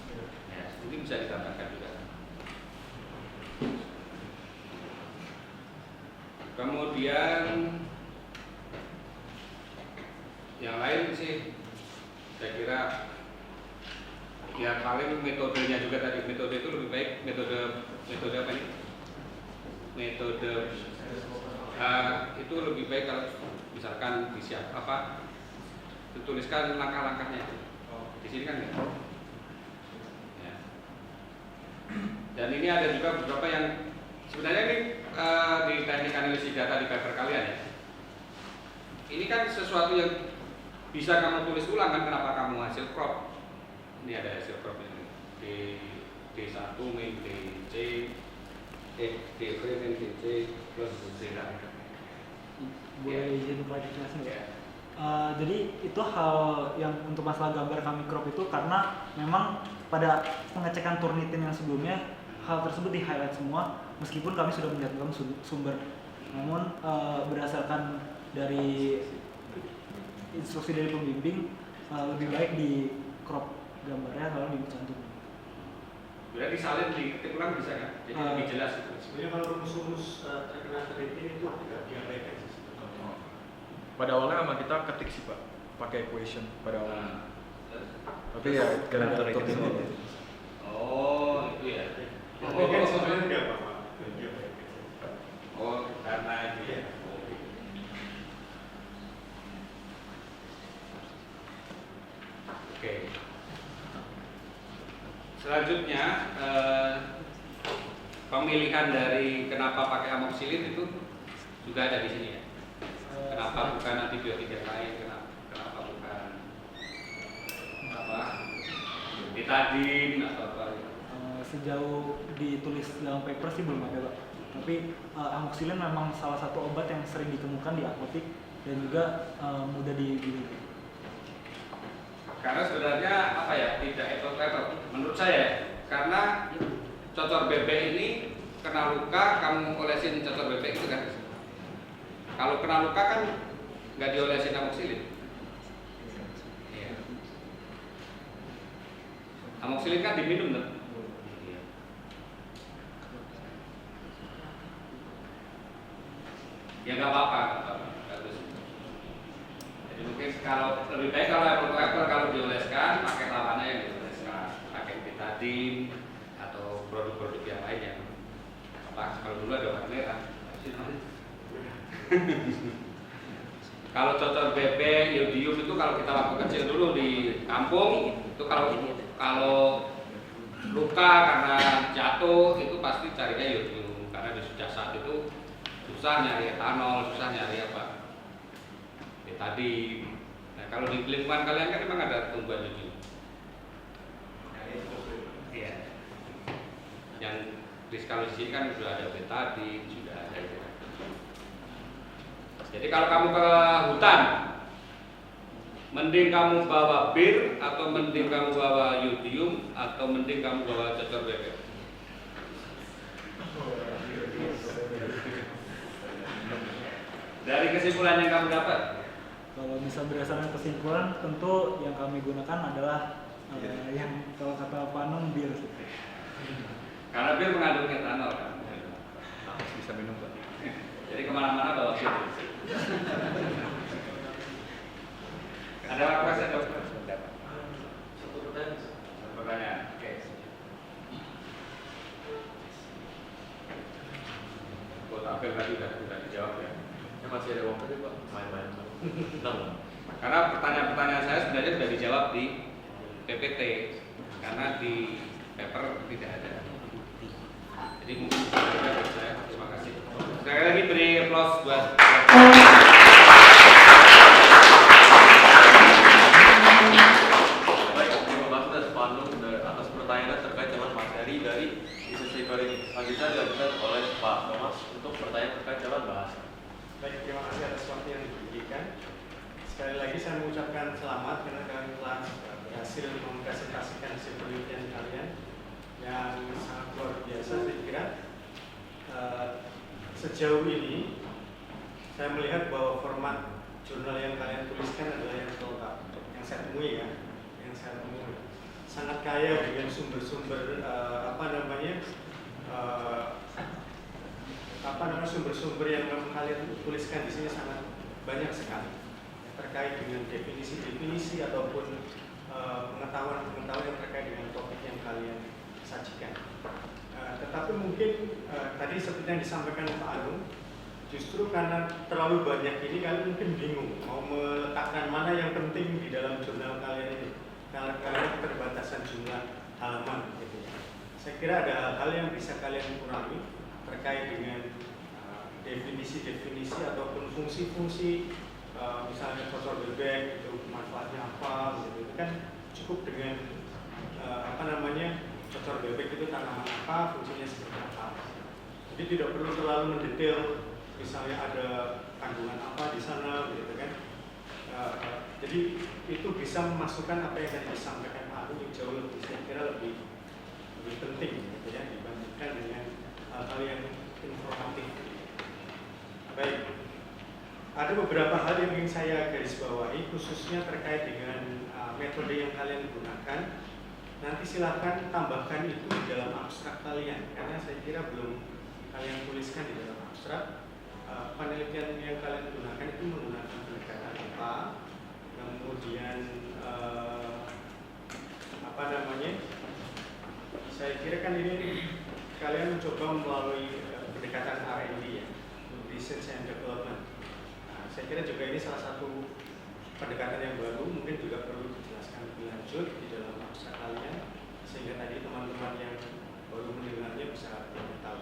Ya, ini bisa ditambahkan juga. Kemudian yang lain sih saya kira ya paling metodenya juga tadi, metode itu lebih baik metode apa ini? Metode itu lebih baik kalau misalkan dituliskan langkah-langkahnya. Di sini kan enggak. Ya. Dan ini ada juga beberapa yang sebenarnya ini di teknik analisis data di paper kalian ya. Ini kan sesuatu yang bisa kamu tulis ulang kan, kenapa kamu hasil crop. Ini ada hasil crop ini D1 min DC D min DC plus D. Boleh izin Pak dijelasin ya? Jadi itu hal yang untuk masalah gambar kami crop itu karena memang pada pengecekan Turnitin yang sebelumnya hal tersebut di highlight semua meskipun kami sudah mendatangkan sumber, namun berdasarkan dari instruksi dari pembimbing lebih baik di crop gambarnya lalu dicantum. Berarti salin diketik ulang bisa kan? Jadi lebih jelas. Sebenarnya kalau rumus-rumus terkena Turnitin itu tidak diabaikan sih. Pada awalnya sama kita ketik sih Pak, pakai equation pada awalnya. Tapi ya gara-gara ini. Oh, itu ya. Kan sebenarnya tidak apa-apa. Oh, karena itu ya. Oke. Selanjutnya pemilihan dari kenapa pakai amoksilin itu juga ada di sini ya. Kenapa bukan antibiotik yang lain? Kenapa bukan betadine atau apa? Sejauh ditulis dalam paper sih belum ada Pak. Tapi amoksilin memang salah satu obat yang sering ditemukan di apotek dan juga mudah dibeli. Karena sebenarnya apa ya, tidak apple menurut saya, karena cocor bebek ini kena luka kamu olesin cocor bebek itu kan. Kalau kena luka kan nggak diolesin amoksilin. Iya. Amoksilin kan diminum kan? Ya nggak apa-apa, bagus. Jadi mungkin kalau lebih baik kalau apple kalau dioleskan pakai lawannya yang dioleskan, pakai betadine atau produk-produk yang lainnya. Apa? Kalau dulu ada warna merah. Kalau cocor bebek, iodium itu kalau kita waktu kecil dulu di kampung itu kalau luka karena jatuh itu pasti carinya iodium karena di saat itu susah nyari etanol, susah nyari apa betadine. Nah kalau di lingkungan kalian kan memang ada tumbuhan iodium. Iya. Yang kalau di sini kan sudah ada betadine, sudah ada itu. Jadi kalau kamu ke hutan, mending kamu bawa bir atau mending kamu bawa iodium atau mending kamu bawa cocor bebek? Dari kesimpulan yang kamu dapat? Kalau bisa berdasarkan kesimpulan, tentu yang kami gunakan adalah yang kalau kata Pak Anung bir. Karena bir mengandung etanol kan? Bisa minum Pak. Jadi kemana-mana bawa bir. Ada apa saja dokter? Satu Pertanyaan. Oke. Tabel tadi sudah dijawab ya. Ya masih ada waktu Pak, main-main. Tenang. Karena pertanyaan-pertanyaan saya sebenarnya sudah dijawab di PPT, karena di paper tidak ada. Jadi mungkin itu saja dari saya. Terima kasih. Sekali lagi beri applause buat. Baik, terima kasih atas Pak Anung atas pertanyaan terkait dengan materi dari bisnis paper ini. Selanjutnya dilanjutkan oleh Pak Thomas untuk pertanyaan terkait dengan bahasa. Baik, terima kasih atas waktu yang diberikan. Sekali lagi saya mengucapkan selamat karena kalian telah berhasil mempresentasikan hasil penelitian kalian yang sangat luar biasa. Saya kira sejauh ini saya melihat bahwa format jurnal yang kalian tuliskan adalah yang lengkap, yang saya temui ya, yang saya temui sangat kaya dengan sumber-sumber sumber-sumber yang kalian tuliskan di sini sangat banyak sekali terkait dengan definisi-definisi ataupun pengetahuan-pengetahuan yang terkait dengan topik yang kalian sajikan. Tetapi mungkin tadi seperti yang disampaikan Pak Agung, justru karena terlalu banyak ini kalian mungkin bingung mau meletakkan mana yang penting di dalam jurnal kalian ini karena keterbatasan jumlah halaman gitu ya. Saya kira ada hal-hal yang bisa kalian kurangi terkait dengan definisi-definisi ataupun fungsi-fungsi, misalnya cocok bebek itu manfaatnya apa gitu. Itu kan cukup dengan cocok bebek itu tanaman apa, fungsinya seperti apa. Jadi tidak perlu terlalu mendetail, misalnya ada kandungan apa di sana gitu kan. Jadi itu bisa memasukkan apa yang tadi disampaikan Pak Agung jauh lebih, saya kira lebih penting gitu ya, dibandingkan dengan hal-hal yang informatif. Baik, ada beberapa hal yang ingin saya garis bawahi, khususnya terkait dengan metode yang kalian gunakan. Nanti silahkan tambahkan itu di dalam abstrak kalian, karena saya kira belum kalian tuliskan di dalam abstrak. Penelitian yang kalian gunakan itu menggunakan pendekatan apa, kemudian saya kira kan ini kalian mencoba melalui pendekatan R&D ya, Research and Development. Saya kira juga ini salah satu pendekatan yang baru, mungkin juga perlu dijelaskan lebih lanjut di dalam abstrak kalian, sehingga tadi teman-teman yang baru mendengarnya bisa tahu.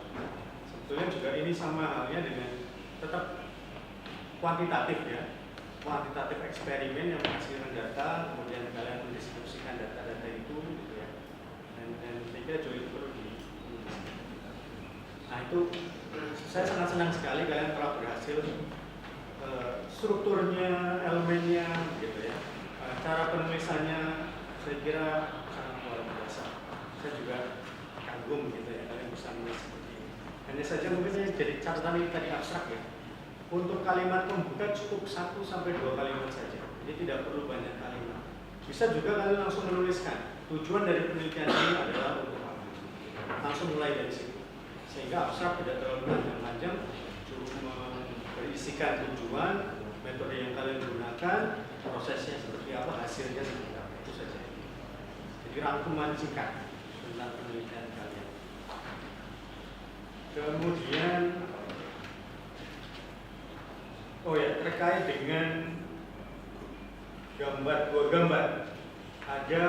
Sebetulnya juga ini sama halnya dengan tetap kuantitatif ya, kuantitatif eksperimen yang menghasilkan data, kemudian kalian mendiskusikan data-data itu gitu ya, dan saya kira juga itu perlu di. Nah itu saya sangat senang sekali kalian telah berhasil strukturnya, elemennya gitu ya, cara penulisannya saya kira sangat luar biasa. Saya juga kagum gitu ya, kalian bisa menulis seperti ini. Hanya saja mungkin saya jadi catatan ini tadi abstrak ya. Untuk kalimat pembuka cukup 1 sampai 2 kalimat saja. Jadi tidak perlu banyak kalimat. Bisa juga kalian langsung menuliskan. Tujuan dari penelitian ini adalah untuk apa? Langsung mulai dari situ. Sehingga abstrak tidak terlalu panjang-panjang, cukup berisikan tujuan, metode yang kalian gunakan, prosesnya seperti apa, hasilnya seperti apa. Itu saja. Jadi rangkuman singkat tentang penelitian kalian. Kemudian terkait dengan dua gambar, ada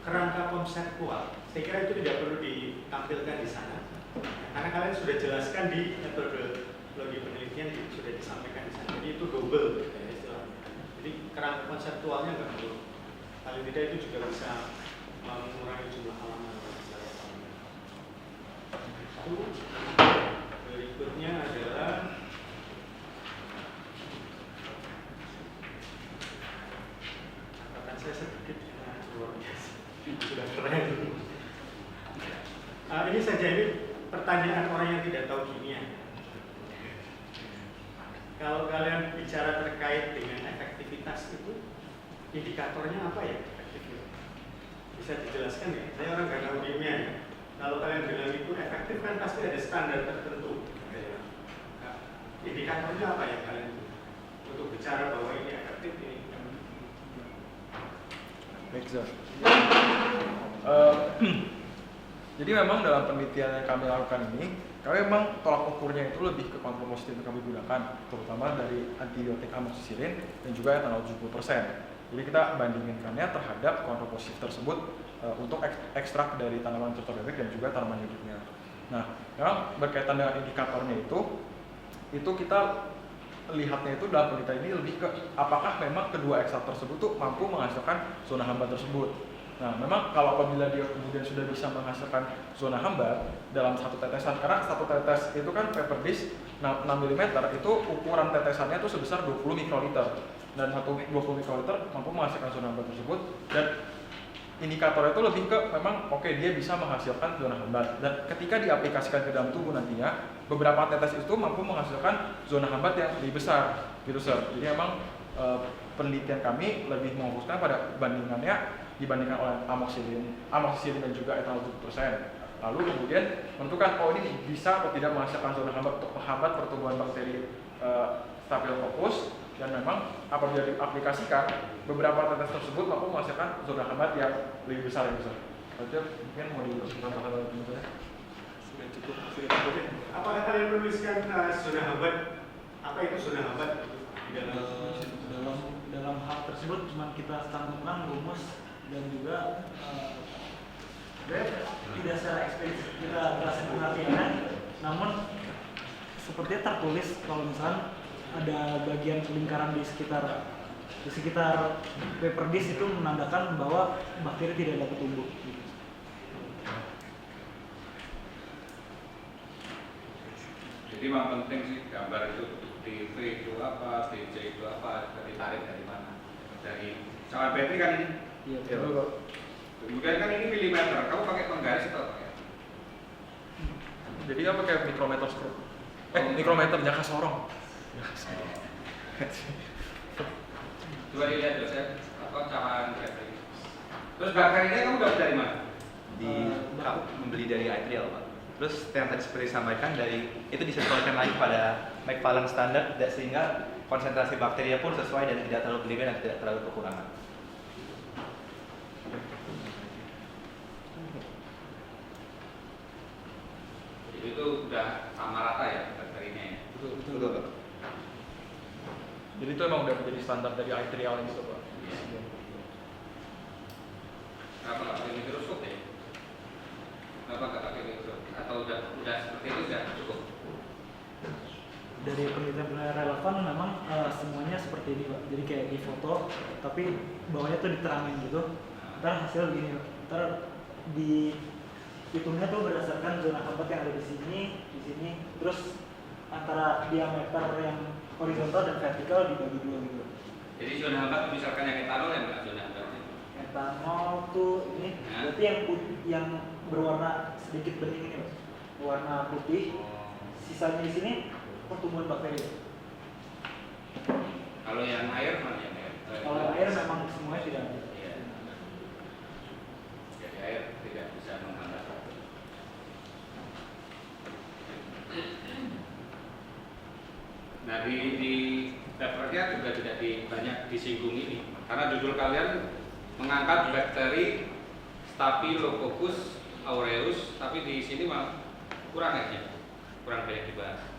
kerangka konseptual. Saya kira itu tidak perlu ditampilkan di sana, karena kalian sudah jelaskan di metodologi penelitian sudah disampaikan di sana. Jadi itu double ya, istilahnya. Jadi kerangka konseptualnya nggak perlu. Paling tidak itu juga bisa mengurangi jumlah halaman. Itu berikutnya adalah saya sedikit luar biasa, sudah keren. Ini saja, ini pertanyaan orang yang tidak tahu kimia. Kalau kalian bicara terkait dengan efektivitas itu, indikatornya apa ya efektif? Bisa dijelaskan ya? Saya orang nggak tahu kimia ya. Kalau kalian bilang itu efektif kan pasti ada standar tertentu. Indikatornya apa ya kalian untuk bicara bahwa ini efektif ini? Baik, Zah. Jadi memang dalam penelitian yang kami lakukan ini, kami memang tolak ukurnya itu lebih ke kontrol positif yang kami gunakan, terutama dari antibiotik amoxicillin dan juga etanol 70%. Jadi kita bandingkannya terhadap kontrol positif tersebut untuk ekstrak dari tanaman cocok bebek dan juga tanaman hidupnya. Nah, memang berkaitan dengan indikatornya itu kita lihatnya itu dalam penelitian ini lebih ke apakah memang kedua ekstrak tersebut tuh mampu menghasilkan zona hambat tersebut. Nah, memang kalau apabila dia kemudian sudah bisa menghasilkan zona hambat dalam satu tetesan, karena satu tetes itu kan paper dish 6 mm itu ukuran tetesannya itu sebesar 20 mikroliter, dan 20 mikroliter mampu menghasilkan zona hambat tersebut, dan indikatornya itu lebih ke memang dia bisa menghasilkan zona hambat, dan ketika diaplikasikan ke dalam tubuh nantinya beberapa tetes itu mampu menghasilkan zona hambat yang lebih besar gitu, Sir. Jadi memang penelitian kami lebih memfokuskan pada dibandingkan oleh amoxicillin dan juga etanol 70%. Lalu kemudian menentukan ini bisa atau tidak menghasilkan zona hambat untuk menghambat pertumbuhan bakteri Staphylococcus, dan memang apabila diaplikasikan beberapa tetes tersebut mampu menghasilkan zona hambat yang lebih besar Lanjut, mungkin mau ditambahkan lagi teman-teman. Sudah cukup. Apakah kalian menuliskan zona hambat? Apa itu zona hambat? Di Dalam hal tersebut cuma kita cantumkan rumus dan juga tidak secara eksplisit kita jelaskan pengertiannya, namun sepertinya tertulis kalau misalnya ada bagian lingkaran di sekitar paper disk itu menandakan bahwa bakteri tidak dapat tumbuh. Jadi memang penting sih gambar itu DV itu apa, DJ itu apa, ditarik dari mana? Dari sangat battery kan ini. Iya, betul. Kemudian kan ini milimeter, kamu pakai penggaris atau pakai? Jadi apa kayak mikrometer skrup? Mikrometer jangka sorong. Coba dilihat terus ya, apa cawan baterai. Terus baterainya kamu dapat dari mana? Membeli dari iTrial, Pak. Terus yang tadi seperti disampaikan itu disesuaikan lagi pada McFarlane standar, sehingga konsentrasi bakterinya pun sesuai dan tidak terlalu berlebihan dan tidak terlalu kekurangan. Jadi itu udah sama rata ya baterainya ya? Betul, Pak. Jadi itu emang udah menjadi standar dari iTrial gitu, Pak. Kenapa nggak pakai mikroskop ya? Kenapa nggak pakai mikroskop? Atau udah seperti itu sudah cukup? Dari penelitian relevan memang semuanya seperti ini, Pak. Jadi kayak di foto, tapi bawahnya tuh diterangin gitu. Ntar hasil gini, ntar di hitungnya tuh berdasarkan zona hambat yang ada di sini, terus antara diameter yang horizontal dan vertikal dibagi dua gitu. Jadi zona hambat misalkan yang etanol yang nggak zona hambatnya? Etanol tuh ini berarti yang berwarna sedikit bening ini, Mas. Warna putih. Sisanya di sini pertumbuhan bakteri. Kalau yang air mana yang air? Kalau yang air memang semuanya tidak ada. Iya. Jadi air tidak bisa menghambat. Nah di papernya juga tidak banyak disinggung ini, karena judul kalian mengangkat bakteri Staphylococcus aureus, tapi di sini malah kurang aja, kurang banyak dibahas.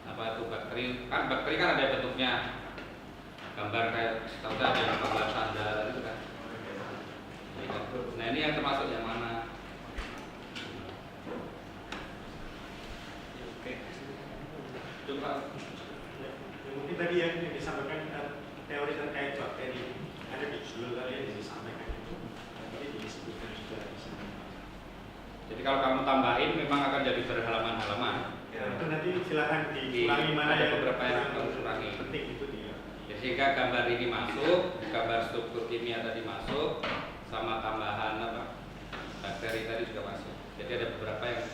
Apa itu bakteri? Kan bakteri kan ada bentuknya, gambar kayak tahu ada gambar sandal itu kan. Nah ini yang termasuk yang mana? Coba. Ya, mungkin tadi yang disampaikan teori terkait bakteri ada di judul kalian disampaikan itu, tapi disebutkan juga di sini. Jadi kalau kamu tambahin memang akan jadi berhalaman-halaman. Ya, itu nanti silahkan diulangi mana ada yang beberapa yang kamu kurangi. penting itu dia. Ya, sehingga gambar ini masuk, gambar struktur kimia tadi masuk, sama tambahan bakteri tadi juga masuk. Jadi ada beberapa yang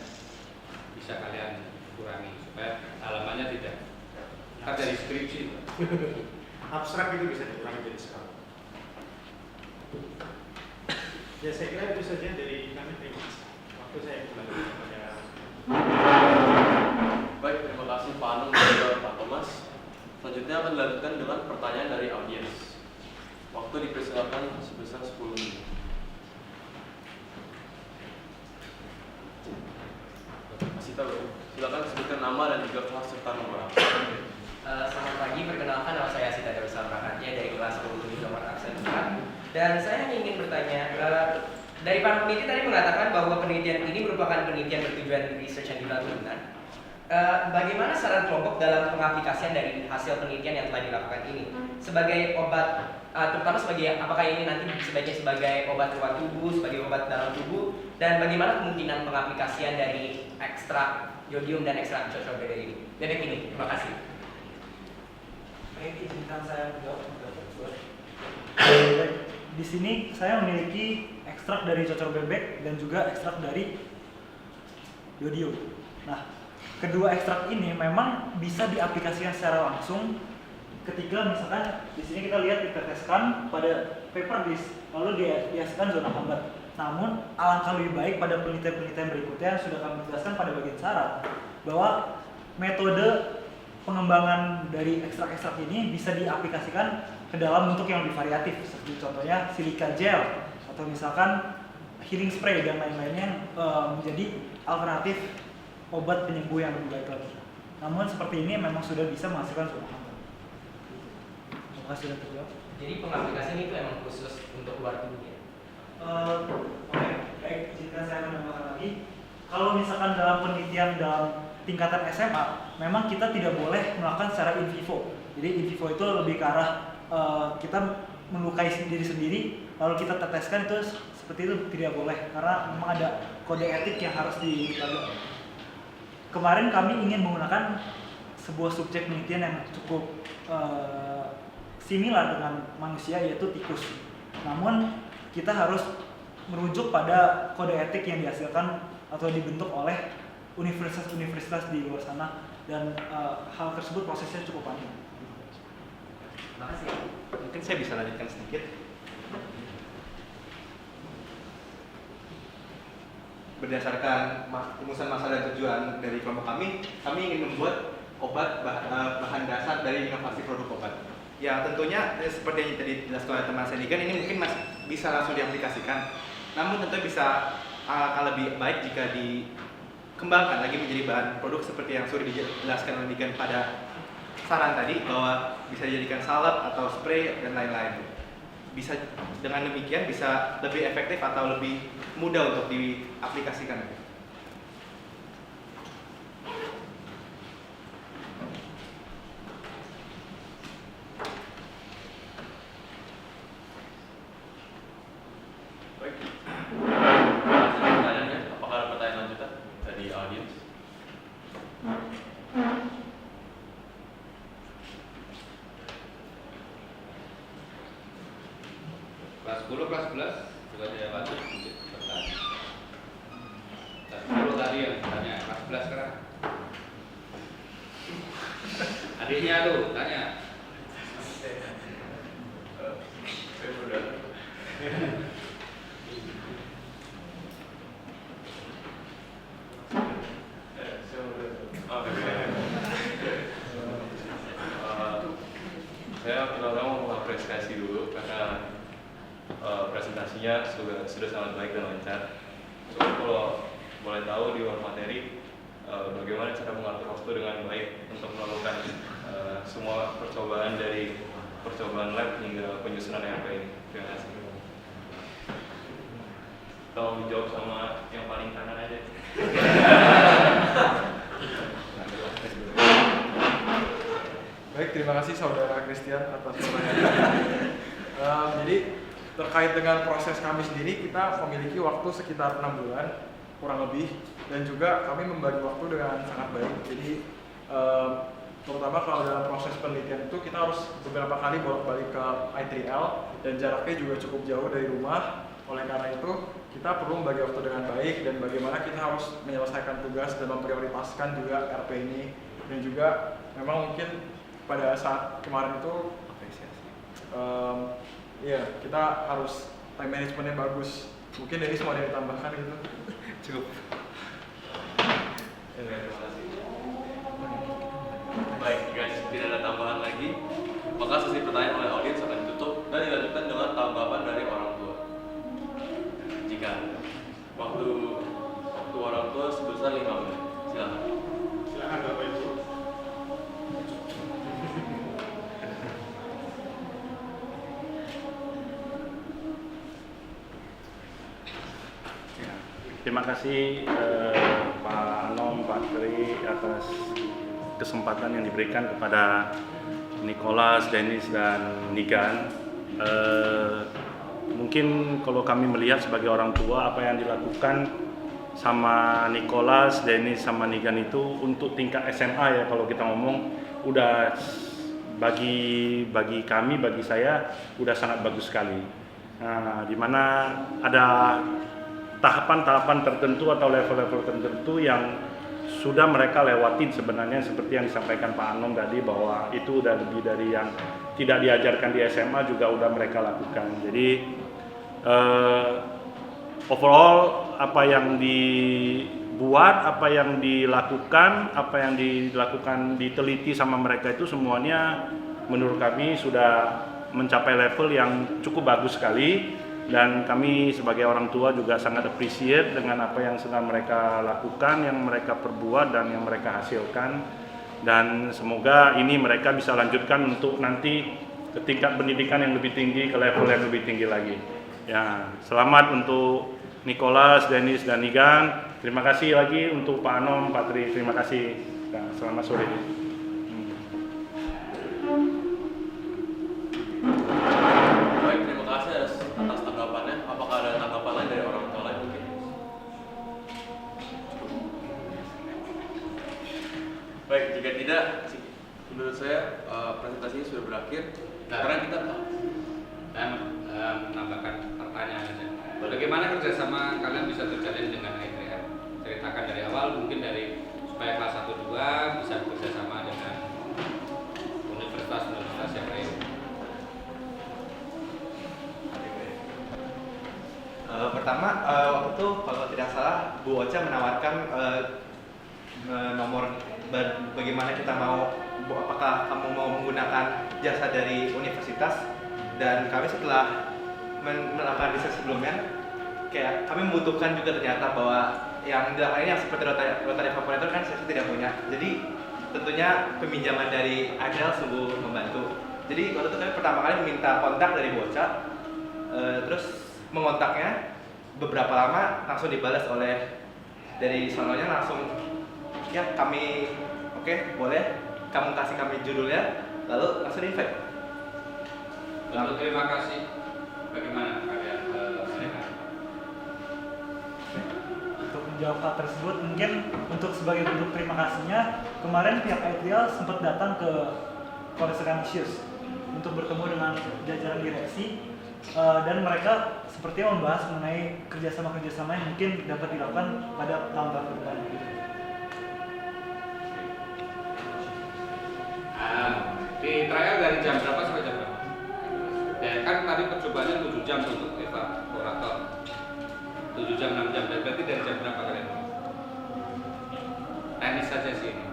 bisa kalian kurangi supaya halamannya tidak dari skripsi. Abstrak itu bisa dikurangi jadi skala. Ya saya kira itu saja dari kami. Terima kasih. Waktu saya kembali kepada. Baik, terima kasih Pak Anung dan Pak Thomas. Selanjutnya akan dilanjutkan dengan pertanyaan dari audiens. Waktu dipersilakan sebesar 10 menit. Masih tahu, silakan sebutkan nama dan juga kelas serta nomor. Selamat pagi, perkenalkan nama saya Sita Darussalam Rakatya dari kelas 10 nomor absen 4. Dan saya ingin bertanya, dari para peneliti tadi mengatakan bahwa penelitian ini merupakan penelitian bertujuan research and development. Bagaimana saran kelompok dalam pengaplikasian dari hasil penelitian yang telah dilakukan ini sebagai obat, terutama sebagai apakah ini nanti sebaiknya sebagai obat luar tubuh, sebagai obat dalam tubuh, dan bagaimana kemungkinan pengaplikasian dari ekstrak yodium dan ekstrak cocok bebek ini? Terima kasih. Baik, izinkan saya menjawab. Di sini saya memiliki ekstrak dari cocor bebek dan juga ekstrak dari yodium. Nah, kedua ekstrak ini memang bisa diaplikasikan secara langsung ketika misalkan di sini kita lihat diteteskan pada paper disk lalu dihasilkan zona hambat. Namun alangkah lebih baik pada penelitian-penelitian berikutnya yang sudah kami jelaskan pada bagian syarat bahwa metode pengembangan dari ekstrak-ekstrak ini bisa diaplikasikan ke dalam bentuk yang lebih variatif, seperti contohnya silika gel atau misalkan healing spray dan lain-lainnya menjadi alternatif obat penyembuh yang lebih baik lagi. Namun seperti ini memang sudah bisa menghasilkan sebuah hambatan. Terima kasih sudah terjawab. Jadi pengaplikasian itu emang khusus untuk luar tubuh ya? Oke, baik. Izinkan saya menambahkan lagi. Kalau misalkan dalam penelitian dalam tingkatan SMA, memang kita tidak boleh melakukan secara in vivo. Jadi in vivo itu lebih ke arah kita melukai diri sendiri, lalu kita teteskan, itu seperti itu tidak boleh karena memang ada kode etik yang harus dijaga. Kemarin kami ingin menggunakan sebuah subjek penelitian yang cukup similar dengan manusia, yaitu tikus. Namun kita harus merujuk pada kode etik yang dihasilkan atau dibentuk oleh universitas-universitas di luar sana, dan hal tersebut prosesnya cukup panjang. Terima kasih. Mungkin saya bisa lanjutkan sedikit. Berdasarkan rumusan masalah dan tujuan dari kelompok kami ingin membuat obat bahan dasar dari inovasi produk obat. Ya tentunya seperti yang tadi dijelaskan oleh teman saya Nigan, ini mungkin masih bisa langsung diaplikasikan. Namun tentu bisa akan lebih baik jika dikembangkan lagi menjadi bahan produk seperti yang sudah dijelaskan oleh Nigan pada saran tadi, bahwa bisa dijadikan salep atau spray dan lain-lain. Bisa dengan demikian bisa lebih efektif atau lebih mudah untuk diaplikasikan. Baik. Pertanyaannya, apakah ada pertanyaan lanjutan dari audiens? Kelas 10, kelas 11 juga ada yang lanjut untuk bertanya. Kelas 10 tadi yang tanya, kelas 11 sekarang. Adiknya tuh tanya. Saya udah. Saya pertama mau mengapresiasi dulu karena presentasinya sudah sangat baik dan lancar. So, kalau boleh tahu di luar materi, bagaimana cara mengatur waktu dengan baik untuk melakukan semua percobaan dari percobaan lab hingga penyusunan ERP ini. Terima kasih. Tolong dijawab sama yang paling kanan aja. Baik, terima kasih saudara Christian atas pertanyaannya. Jadi terkait dengan proses kami sendiri, kita memiliki waktu sekitar 6 bulan kurang lebih, dan juga kami membagi waktu dengan sangat baik. Jadi terutama kalau dalam proses penelitian itu kita harus beberapa kali bolak-balik ke I3L dan jaraknya juga cukup jauh dari rumah. Oleh karena itu kita perlu membagi waktu dengan baik, dan bagaimana kita harus menyelesaikan tugas dan memprioritaskan juga RP ini. Dan juga memang mungkin pada saat kemarin itu ya kita harus time managementnya bagus. Mungkin dari semua yang ditambahkan gitu. Cukup. Terima kasih. Baik, guys, tidak ada tambahan lagi. Maka sesi pertanyaan oleh audiens akan ditutup dan dilanjutkan dengan tanggapan dari orang tua. Jika waktu orang tua sebesar 5 menit, silakan. Silakan Bapak Ibu. Terima kasih Pak Anom, Pak Tri atas kesempatan yang diberikan kepada Nicholas, Dennis, dan Nigan. Mungkin kalau kami melihat sebagai orang tua, apa yang dilakukan sama Nicholas, Dennis, sama Nigan itu untuk tingkat SMA ya, kalau kita ngomong udah bagi kami, bagi saya udah sangat bagus sekali. Nah, dimana ada tahapan-tahapan tertentu atau level-level tertentu yang sudah mereka lewatin sebenarnya, seperti yang disampaikan Pak Anom tadi, bahwa itu udah lebih dari yang tidak diajarkan di SMA juga udah mereka lakukan. Jadi overall apa yang dibuat, apa yang dilakukan, diteliti sama mereka itu semuanya menurut kami sudah mencapai level yang cukup bagus sekali, dan kami sebagai orang tua juga sangat appreciate dengan apa yang sedang mereka lakukan, yang mereka perbuat dan yang mereka hasilkan, dan semoga ini mereka bisa lanjutkan untuk nanti ke tingkat pendidikan yang lebih tinggi, ke level yang lebih tinggi lagi. Ya, selamat untuk Nicholas, Dennis, dan Nigan. Terima kasih lagi untuk Pak Anom, Pak Tri, terima kasih. Ya, selamat sore. Baik, terima kasih atas tanggapannya. Apakah ada tanggapan lain dari orang tua lain mungkin? Baik, jika tidak, menurut saya presentasinya sudah berakhir. Sekarang kita menambahkan pertanyaan aja. Bagaimana kerjasama kalian bisa terjalin dengan ITM? Ceritakan dari awal, mungkin dari supaya kelas 1-2 bisa bekerjasama dengan universitas-universitas yang lain. Pertama, waktu itu kalau tidak salah Bu Ocha menawarkan nomor bagaimana kita mau, apakah kamu mau menggunakan jasa dari universitas, dan kami setelah melakukan riset sebelumnya, kayak kami membutuhkan juga ternyata bahwa yang dilakukan ini yang seperti Rotary Evaporator kan saya tidak punya, jadi tentunya peminjaman dari ITL sungguh membantu. Jadi waktu itu kami pertama kali meminta kontak dari Bu Ocha, terus mengontaknya, beberapa lama langsung dibalas oleh dari sononya, langsung ya kami oke, boleh kamu kasih kami judulnya, lalu langsung invite. Untuk terima kasih, bagaimana kalian melihat? Untuk menjawab hal tersebut, mungkin untuk sebagai bentuk terima kasihnya, kemarin pihak ITL sempat datang ke College Canisius untuk bertemu dengan jajaran direksi, dan mereka sepertinya membahas mengenai kerjasama yang mungkin dapat dilakukan pada tahun-tahun ke depan. Di trial dari jam berapa sampai jam berapa? Ya kan tadi percobaannya 7 jam untuk evaporator, 7 jam 6 jam, dan berarti dari jam berapa kalian? Teknis saja sih ini.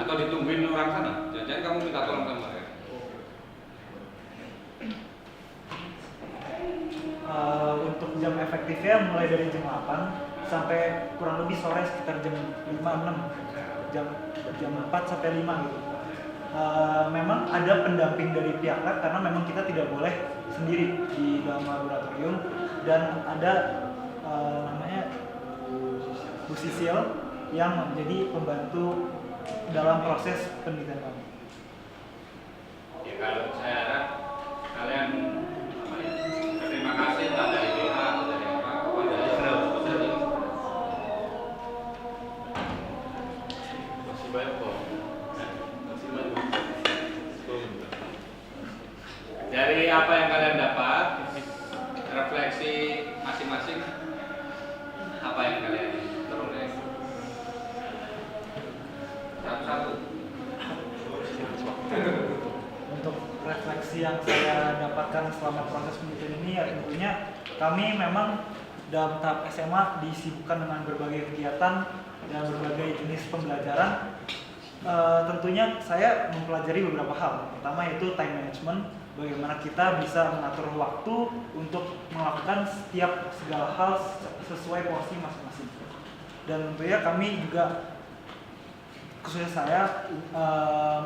Atau ditungguin orang sana? Jangan-jangan kamu minta tolong sama mereka? Untuk jam efektifnya mulai dari jam 8 sampai kurang lebih sore sekitar jam 5-6, jam 4 sampai 5 gitu. Memang ada pendamping dari pihak lab karena memang kita tidak boleh sendiri di dalam laboratorium, dan ada namanya Bu Sisil yang menjadi pembantu dalam proses penelitian kami. Ya, kalau saya harap kalian terima kasih entah dari WA atau dari apa kepada ini. masih banyak kok. Masih banyak. Dari apa yang kalian dapat, refleksi masing-masing, apa yang kalian peroleh? Satu-satu. Untuk refleksi yang saya dapatkan selama proses penelitian ini, ya tentunya kami memang dalam tahap SMA disibukkan dengan berbagai kegiatan dan berbagai jenis pembelajaran. Tentunya saya mempelajari beberapa hal. Pertama yaitu time management, bagaimana kita bisa mengatur waktu untuk melakukan segala hal sesuai porsi masing-masing. Dan tentunya kami juga, khususnya saya,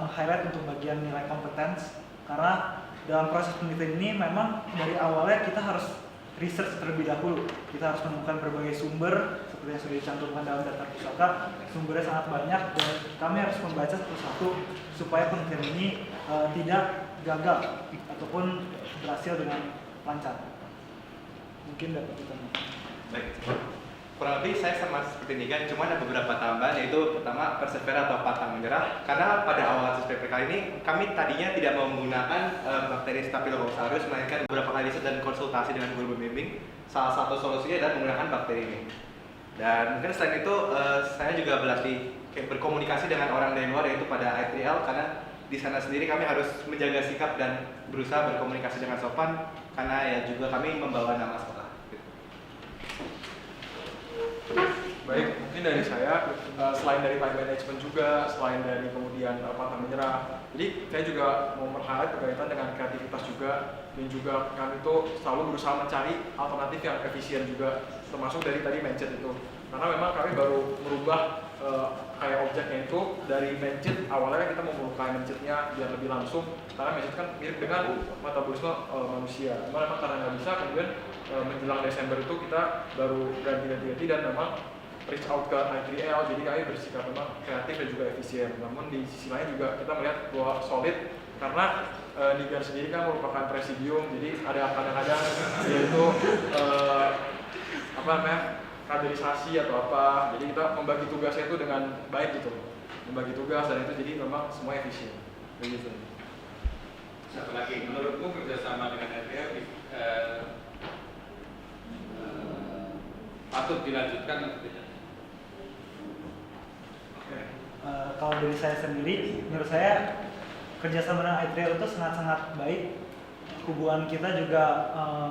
meng-highlight untuk bagian nilai competence, karena dalam proses penelitian ini memang dari awalnya kita harus research terlebih dahulu. Kita harus menemukan berbagai sumber seperti yang sudah dicantumkan dalam daftar pusaka. Sumbernya sangat banyak dan kami harus membaca satu-satu supaya penelitian ini tidak gagal ataupun berhasil dengan lancar. Mungkin dapat ditanya. Baik. Kurang lebih saya sama seperti Nigan, cuma ada beberapa tambahan, yaitu pertama persevere atau pantang menyerah. Karena pada awal SPP kali ini kami tadinya tidak mau menggunakan bakteri Staphylococcus, melainkan beberapa kali riset dan konsultasi dengan guru pembimbing. Salah satu solusinya adalah menggunakan bakteri ini. Dan mungkin selain itu saya juga berlatih berkomunikasi dengan orang dari luar, yaitu pada ITL, karena di sana sendiri kami harus menjaga sikap dan berusaha berkomunikasi dengan sopan, karena ya juga kami membawa nama sekolah. Baik, mungkin dari saya, selain dari time management juga, selain dari kemudian pantang menyerah, jadi saya juga mau highlight berkaitan dengan kreativitas juga, dan juga kami itu selalu berusaha mencari alternatif yang efisien juga, termasuk dari tadi mindset itu. Karena memang kami baru merubah kayak objeknya itu dari mindset, awalnya kita mau melukai mindsetnya biar lebih langsung, karena mindset kan mirip dengan metabolisme manusia. Cuma memang karena nggak bisa, kemudian menjelang Desember itu kita baru ganti dan memang reach out ke I3L, jadi kami bersikap memang kreatif dan juga efisien. Namun di sisi lain juga kita melihat bahwa solid, karena Nigan sendiri kan merupakan presidium, jadi ada kadang-kadang yaitu kaderisasi atau apa, jadi kita membagi tugasnya itu dengan baik gitu, membagi tugas dan itu jadi memang semua efisien. Begitu. Satu lagi, menurutmu kerjasama dengan RTL patut dilanjutkan atau tidak? Kalau dari saya sendiri, menurut saya kerjasama dengan I3L itu sangat-sangat baik. Hubungan kita juga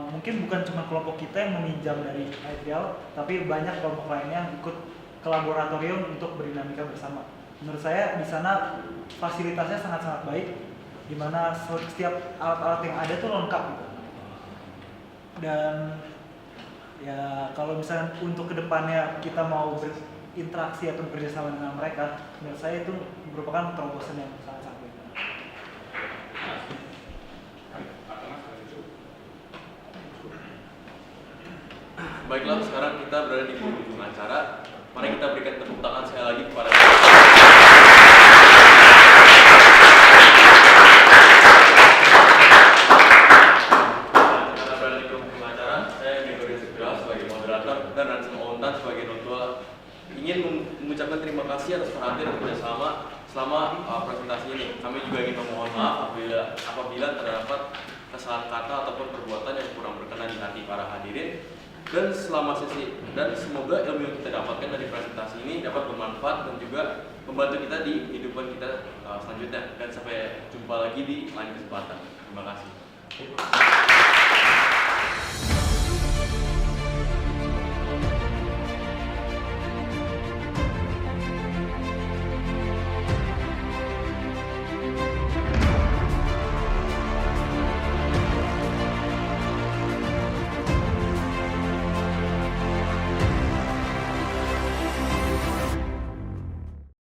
mungkin bukan cuma kelompok kita yang meminjam dari I3L, tapi banyak kelompok lainnya yang ikut ke laboratorium untuk berdinamika bersama. Menurut saya di sana fasilitasnya sangat-sangat baik, di mana setiap alat-alat yang ada tuh lengkap gitu. Dan ya kalau misalnya untuk kedepannya kita mau berinteraksi atau bekerjasama dengan mereka, menurut saya itu merupakan terobosan yang sangat-sangat baik. Baiklah, sekarang kita berada di ujung acara. Mari kita berikan tepuk tangan sekali lagi kepada karena berada di ujung acara. Saya Gregory Segera sebagai moderator dan Ransel Ontan sebagai notual ingin mengucapkan terima kasih atas perhatian dan kerjasama selama presentasi ini. Kami juga ingin memohon maaf apabila terdapat kesalahan kata ataupun perbuatan yang kurang berkenan di hati para hadirin. Dan selama sesi, dan semoga ilmu yang kita dapatkan dari presentasi ini dapat bermanfaat dan juga membantu kita di kehidupan kita selanjutnya. Dan sampai jumpa lagi di lain kesempatan. Terima kasih.